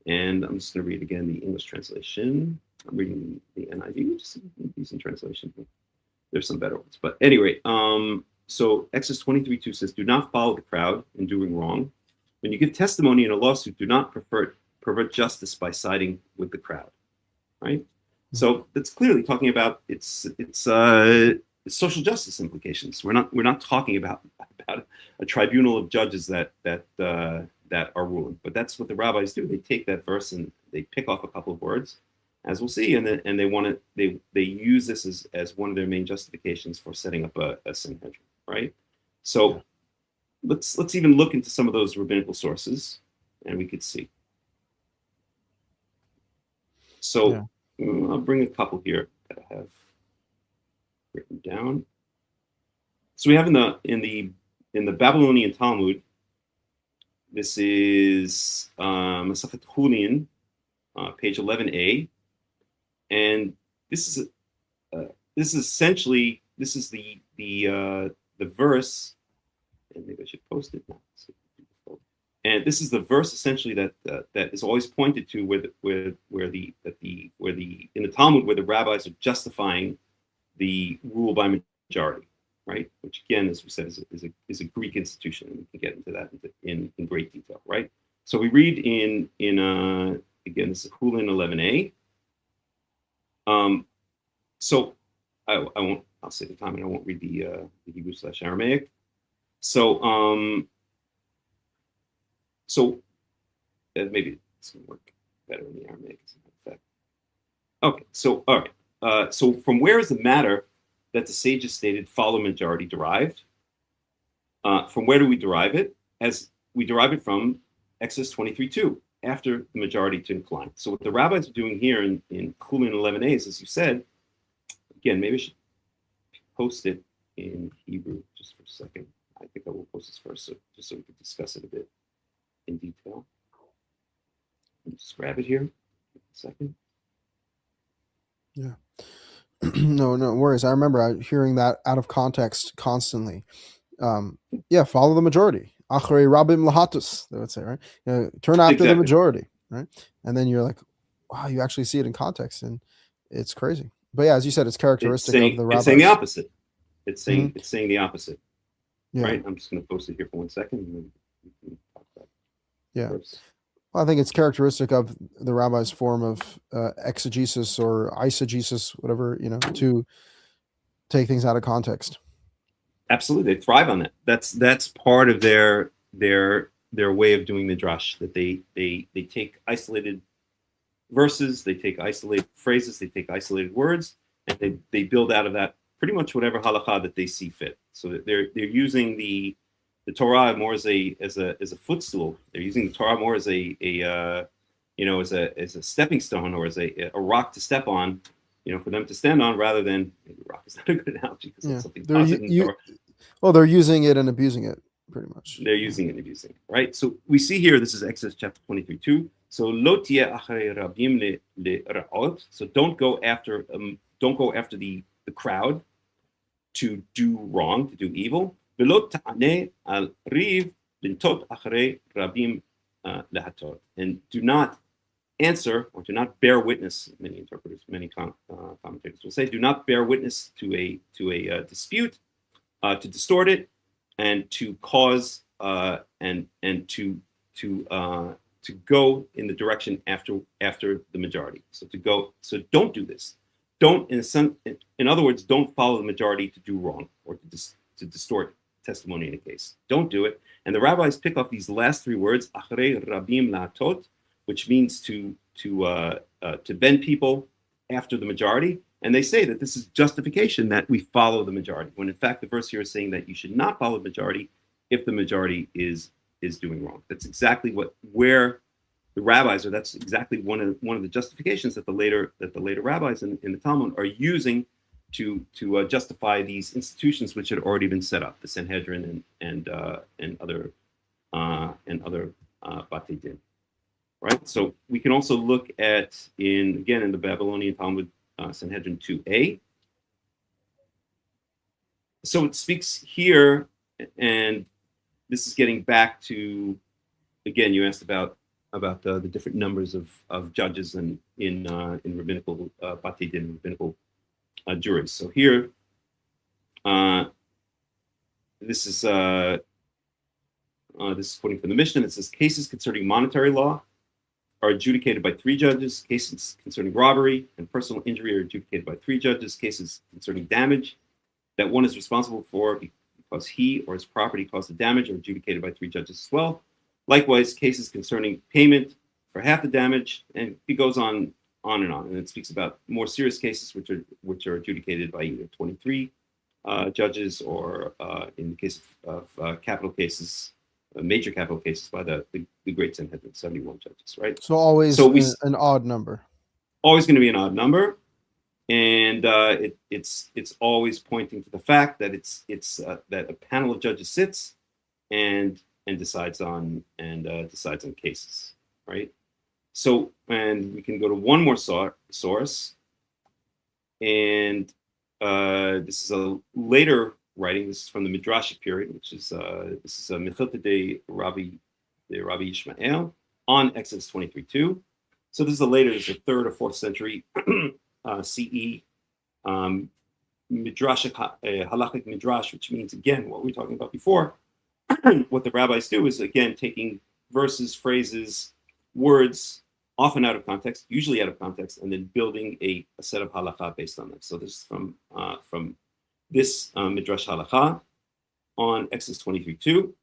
And I'm just going to read again the English translation. I'm reading the NIV, which is a decent translation. There's some better ones. But anyway, so Exodus 23:2 says, "Do not follow the crowd in doing wrong. When you give testimony in a lawsuit, do not pervert justice by siding with the crowd." Right? So that's clearly talking about its social justice implications. We're not talking about a tribunal of judges that are ruling, but that's what the rabbis do. They take that verse and they pick off a couple of words, as we'll see, and they use this as one of their main justifications for setting up a Sanhedrin, right? So let's even look into some of those rabbinical sources, and we could see. So I'll bring a couple here that I have written down. So we have in the Babylonian Talmud. This is Masachet Hulin, page 11a, and this is essentially the verse, and maybe I should post it now. And this is the verse essentially that is always pointed to where the in the Talmud where the rabbis are justifying the rule by majority, right? Which again, as we said, is a Greek institution, and we can get into that in great detail, right? So we read in again, this is Hulin 11a. So I won't. I'll save the time, and I won't read the Hebrew/Aramaic. So maybe it's going to work better in the Aramaic. Okay, so all right. So from where is the matter that the sages stated follow majority derived? From where do we derive it? As we derive it from Exodus 23:2, after the majority to incline. So what the rabbis are doing here in Hulin 11a is, as you said, again, maybe I should post it in Hebrew just for a second. I think I will post this first, just so we can discuss it a bit in detail. Just grab it here. A second.
Yeah. No worries. I remember hearing that out of context constantly. Follow the majority. Achrei Rabbim lahatus, they would say, right? Turn after the majority, right? And then you're like, wow, you actually see it in context, and it's crazy. But yeah, as you said, it's characteristic of the rabbis.
It's saying the opposite. It's saying the opposite. Yeah. Right? I'm just going to post it here for 1 second. And then we can talk about it first.
Well, I think it's characteristic of the rabbi's form of exegesis or eisegesis, whatever, to take things out of context.
Absolutely, they thrive on that. That's part of their way of doing the drash. That they take isolated verses, they take isolated phrases, they take isolated words, and they build out of that pretty much whatever halakha that they see fit. So they're using the Torah more as a footstool. They're using the Torah more as a stepping stone, or as a rock to step on, for them to stand on, rather than, maybe rock is not a good analogy because it's something positive in the Torah.
Well, they're using it and abusing it pretty much.
They're using and abusing, right? So we see here, this is Exodus chapter 23:2. So lo tieh acharei rabim le'ra'ot. So don't go after the crowd to do wrong, to do evil. V'lo ta'aneh al riv lintot acharei rabim lehatot. And do not answer or do not bear witness. Many interpreters, many commentators will say, do not bear witness to a dispute, to distort it, and to cause and to go in the direction after the majority. So don't do this. Don't, in other words, don't follow the majority to do wrong or to distort testimony in a case. Don't do it. And the rabbis pick up these last three words, acharei rabim la'atot, which means to bend people after the majority. And they say that this is justification that we follow the majority, when in fact the verse here is saying that you should not follow the majority if the majority is doing wrong. That's exactly where the rabbis, or that's exactly one of the justifications that the later rabbis in the Talmud are using to justify these institutions which had already been set up, the Sanhedrin and other Batei Din. Right. So we can also look at in the Babylonian Talmud, Sanhedrin 2a. So it speaks here, and this is getting back to, again, you asked about the different numbers of judges in rabbinical Batei Din, rabbinical juries. So here, this is quoting from the Mishnah. It says cases concerning monetary law are adjudicated by 3 judges. Cases concerning robbery and personal injury are adjudicated by 3 judges. Cases concerning damage that one is responsible for because he or his property caused the damage are adjudicated by 3 judges as well. Likewise, cases concerning payment for half the damage, and it goes on and on. And it speaks about more serious cases which are adjudicated by either 23 judges or in the case of capital cases, major capital cases, by the great Sanhedrin, 71 judges, right?
So always an odd number.
Always going to be an odd number, and it's always pointing to the fact that it's that a panel of judges sits and decides on cases, right? So, and we can go to one more source, and this is a later writing. This is from the Midrashic period, which is this is Mechilta de Rabbi Ishmael on Exodus 23:2. So this is a later, this is a 3rd or 4th century CE Midrashic halachic midrash, which means, again, what we were talking about before. What the rabbis do is, again, taking verses, phrases, words, often out of context, usually out of context, and then building a set of halakha based on them. So this is from this midrash halakha on Exodus 23:2,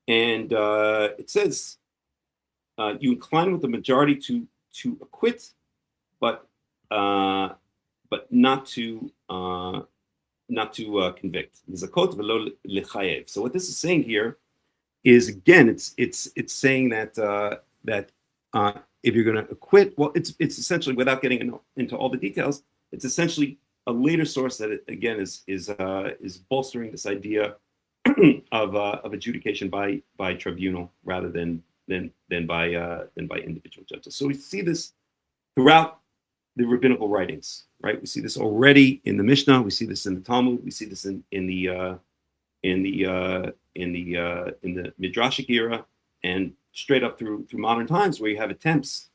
and it says, "You incline with the majority to acquit, but not to convict." So what this is saying here is, again, it's saying that if you're going to acquit, well, it's essentially, without getting into all the details, it's essentially a later source that again is bolstering this idea of adjudication by tribunal rather than by individual judges. So we see this throughout the rabbinical writings, right? We see this already in the Mishnah. We see this in the Talmud. We see this in the Midrashic era, and straight up through modern times, where you have attempts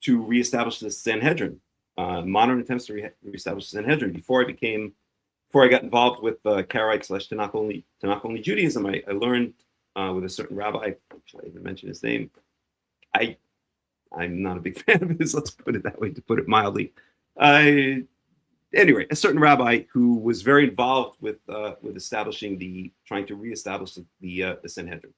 to reestablish the Sanhedrin, modern attempts to reestablish the Sanhedrin. Before I got involved with Karaites / Tanach-Only Judaism, I learned with a certain rabbi. Should I even mention his name? I'm not a big fan of his, let's put it that way, to put it mildly. Anyway, a certain rabbi who was very involved with trying to reestablish the Sanhedrin.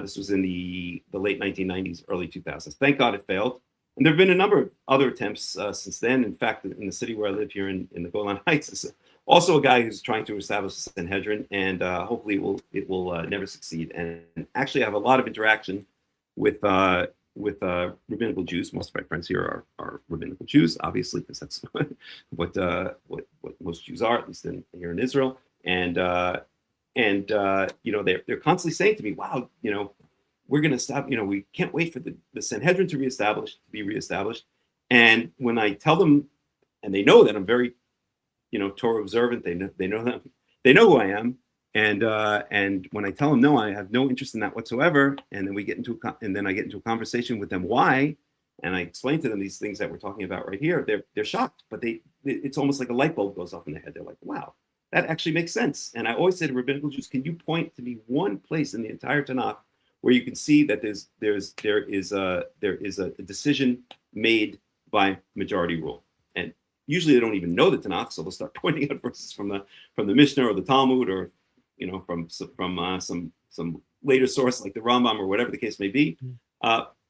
This was in the late 1990s, early 2000s. Thank God it failed. And there have been a number of other attempts since then. In fact, in the city where I live here in the Golan Heights, is also a guy who's trying to establish the Sanhedrin, and hopefully it will never succeed. And actually, I have a lot of interaction with rabbinical Jews. Most of my friends here are rabbinical Jews, obviously, because that's what most Jews are, at least here in Israel. And they're constantly saying to me, wow, we're going to stop, we can't wait for the Sanhedrin to be reestablished. And when I tell them, and they know that I'm very, Torah observant, they know that, they know who I am. And when I tell them, no, I have no interest in that whatsoever. And then I get into a conversation with them, why? And I explain to them these things that we're talking about right here. They're shocked, but it's almost like a light bulb goes off in their head. They're like, wow, that actually makes sense. And I always say to rabbinical Jews, can you point to me one place in the entire Tanakh where you can see that there is a decision made by majority rule? And usually they don't even know the Tanakh, so they'll start pointing out verses from the Mishnah or the Talmud, or from some later source like the Rambam or whatever the case may be.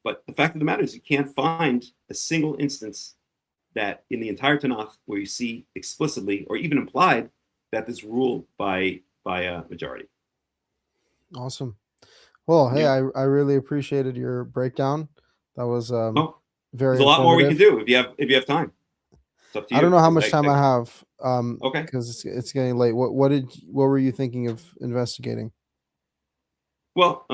But the fact of the matter is, you can't find a single instance that in the entire Tanakh where you see explicitly or even implied that this ruled by a majority.
Awesome. Well, hey,
Yeah.
I really appreciated your breakdown. That was very.
There's a lot more we can do if you have time. It's up to you.
I don't know how much time I have.
Okay.
Because it's getting late. What were you thinking of investigating?
Well,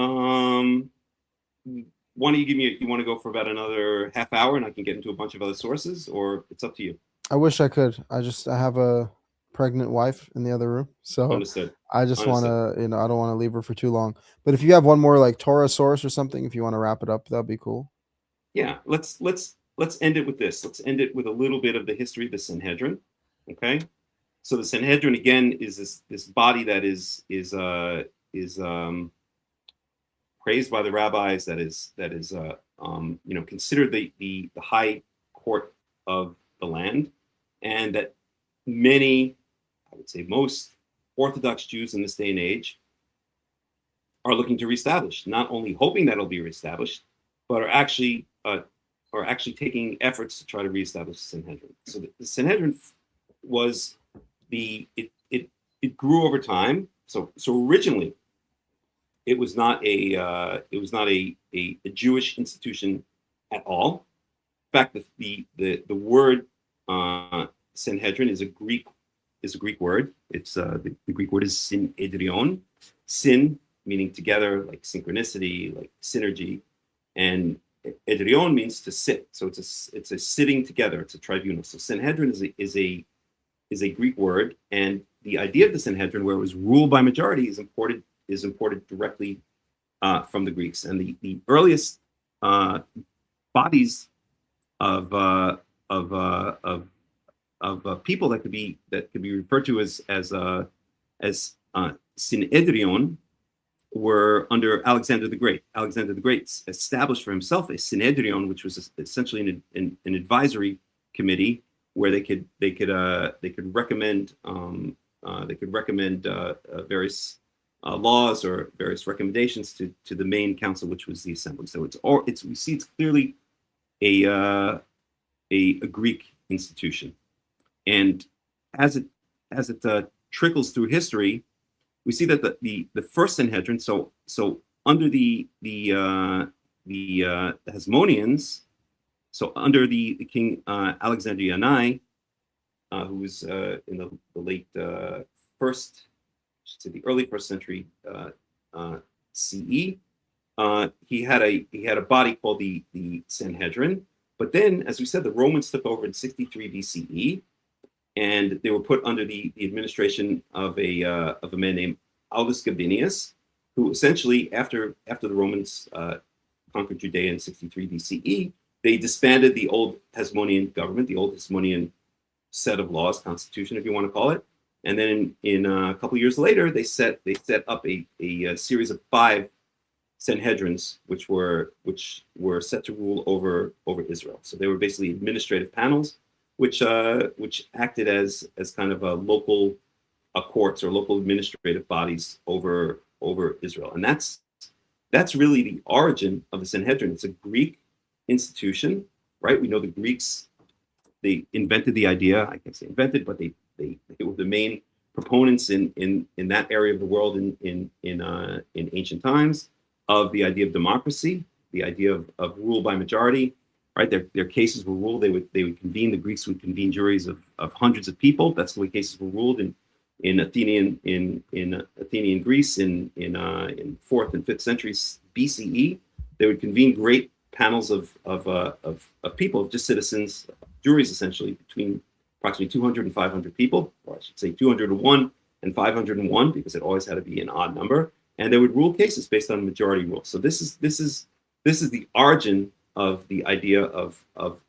why don't you want to go for about another half hour and I can get into a bunch of other sources, or it's up to you?
I wish I could. I have a pregnant wife in the other room. So
Understood.
I just want to, I don't want to leave her for too long. But if you have one more like Torah source or something, if you want to wrap it up, that'd be cool.
Yeah, let's end it with this. Let's end it with a little bit of the history of the Sanhedrin. Okay, so the Sanhedrin again is this body that is praised by the rabbis, that is considered the high court of the land, and that many, I would say most Orthodox Jews in this day and age are looking to reestablish, not only hoping that it'll be reestablished, but are actually taking efforts to try to reestablish the Sanhedrin. So the Sanhedrin was it grew over time. So originally, it was not a Jewish institution at all. In fact, the word Sanhedrin is a Greek word. It's the Greek word is Sanhedrion. Sin meaning together, like synchronicity, like synergy, and Edrion means to sit. So it's a sitting together. It's a tribunal. So Sanhedrin is a Greek word, and the idea of the Sanhedrin, where it was ruled by majority, is imported directly from the Greeks. And the earliest bodies of people that could be referred to as Sanhedrion were under Alexander the Great. Alexander the Great established for himself a Sanhedrion, which was essentially an advisory committee where they could recommend various laws or various recommendations to the main council, which was the assembly. So we see it's clearly a Greek institution, and as it trickles through history, we see that the first Sanhedrin, so under the Hasmoneans, so under the king Alexander Yanai, who was in the late the early first century CE, he had a body called the Sanhedrin. But then, as we said, the Romans took over in 63 BCE. And they were put under the administration of a man named Aulus Gabinius, who essentially, after the Romans conquered Judea in 63 BCE, they disbanded the old Hasmonean government, the old Hasmonean set of laws, constitution, if you want to call it. And then in a couple of years later, they set up a series of 5 Sanhedrins, which were set to rule over Israel. So they were basically administrative panels, which acted as kind of a local courts or local administrative bodies over Israel. And that's really the origin of the Sanhedrin. It's a Greek institution, right? We know the Greeks, they invented the idea. I can't say invented, but they were the main proponents in that area of the world in ancient times of the idea of democracy, the idea of rule by majority. right? Their cases were ruled. They would convene. The Greeks would convene juries of hundreds of people. That's the way cases were ruled in Athenian Greece in 4th and 5th centuries BCE. They would convene great panels of people, of just citizens, juries essentially, between approximately 200 and 500 people, or I should say 201 and 501, because it always had to be an odd number, and they would rule cases based on majority rule. So this is the origin of the idea of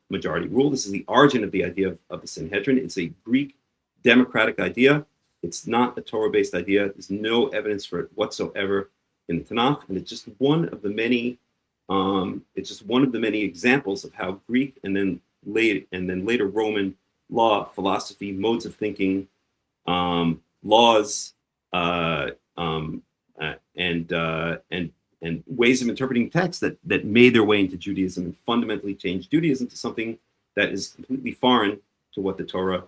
majority rule. This is the origin of the idea of the Sanhedrin. It's a Greek democratic idea. It's not a Torah-based idea. There's no evidence for it whatsoever in the Tanakh, and it's just one of the many. It's just one of the many examples of how Greek and then later Roman law, philosophy, modes of thinking, laws, and ways of interpreting texts that made their way into Judaism and fundamentally changed Judaism to something that is completely foreign to what the Torah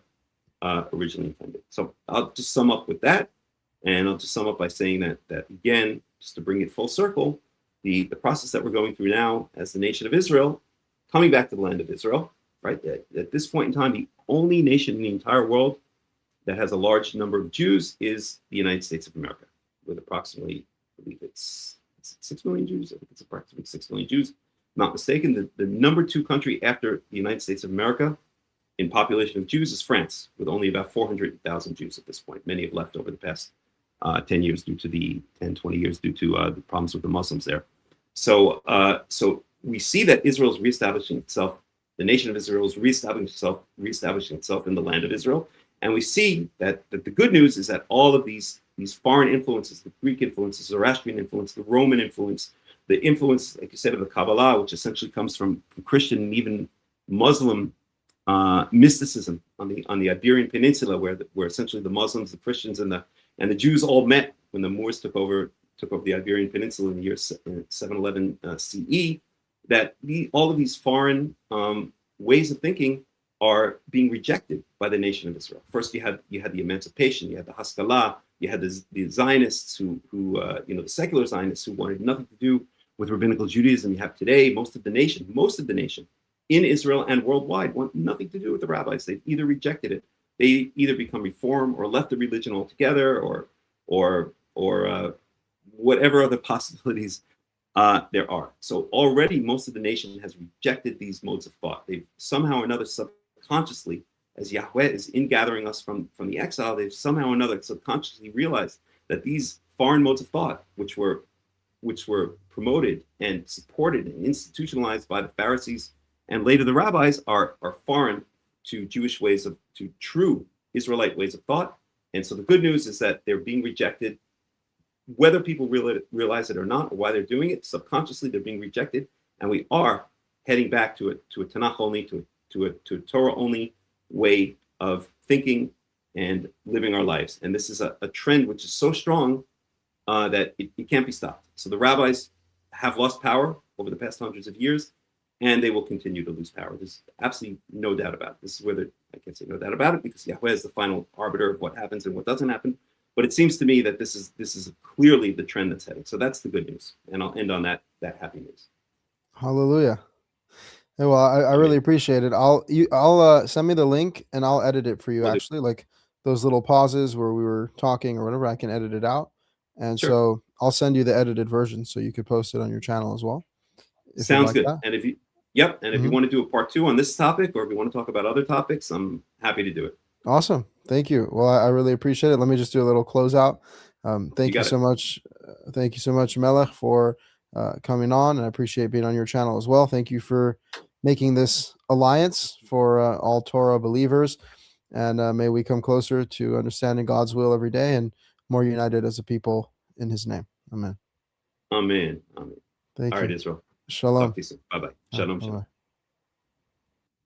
originally intended. So I'll just sum up with that, and I'll just sum up by saying that again, just to bring it full circle, the process that we're going through now as the nation of Israel, coming back to the land of Israel, right? At this point in time, the only nation in the entire world that has a large number of Jews is the United States of America, with approximately, I believe it's 6 million Jews. I think it's approximately 6 million Jews. Not mistaken. The number 2 country after the United States of America in population of Jews is France, with only about 400,000 Jews at this point. Many have left over the past 10 years due to the 20 years due to the problems with the Muslims there. So we see that Israel is reestablishing itself. The nation of Israel is reestablishing itself in the land of Israel. And we see that the good news is that all of these foreign influences, the Greek influence, the Zoroastrian influence, the Roman influence, the influence, like you said, of the Kabbalah, which essentially comes from Christian and even Muslim mysticism on the Iberian Peninsula, where essentially the Muslims, the Christians, and the Jews all met when the Moors took over the Iberian Peninsula in the year 711 CE. That all of these foreign ways of thinking are being rejected by the nation of Israel. First, you had the emancipation, you had the Haskalah, you had the Zionists who the secular Zionists who wanted nothing to do with Rabbinical Judaism. You have today most of the nation in Israel and worldwide want nothing to do with the rabbis. They've either rejected it, they either become reform or left the religion altogether, or whatever other possibilities there are. So already most of the nation has rejected these modes of thought. They've somehow or another subconsciously, as Yahweh is ingathering us from the exile, they've somehow or another subconsciously realized that these foreign modes of thought, which were promoted and supported and institutionalized by the Pharisees and later the rabbis, are foreign to Jewish to true Israelite ways of thought. And so the good news is that they're being rejected, whether people realize it or not, or why they're doing it. Subconsciously, they're being rejected, and we are heading back to a Tanach-Only, to a Torah-only way of thinking and living our lives. And this is a trend which is so strong that it can't be stopped. So the rabbis have lost power over the past hundreds of years, and they will continue to lose power. There's absolutely no doubt about it. This is where I can't say no doubt about it, because Yahweh is the final arbiter of what happens and what doesn't happen. But it seems to me that this is clearly the trend that's heading. So that's the good news, and I'll end on that happy news.
Hallelujah. Yeah, well, I really appreciate it. I'll send me the link and I'll edit it for you. Actually, like those little pauses where we were talking or whatever, I can edit it out, and
Sure.
so I'll send you the edited version so you could post it on your channel as well.
Sounds good. That. And if you want to do a part 2 on this topic, or if you want to talk about other topics, I'm happy to do it.
Awesome. Thank you. Well, I really appreciate it. Let me just do a little closeout. Thank you so much. Thank you so much, Melech, for coming on. And I appreciate being on your channel as well. Thank you for making this alliance for all Torah believers. And may we come closer to understanding God's will every day and more united as a people in his name. Amen.
Amen. Amen.
Thank you.
All right, Israel.
Shalom.
Talk to you soon. Bye-bye. Shalom.
Bye-bye.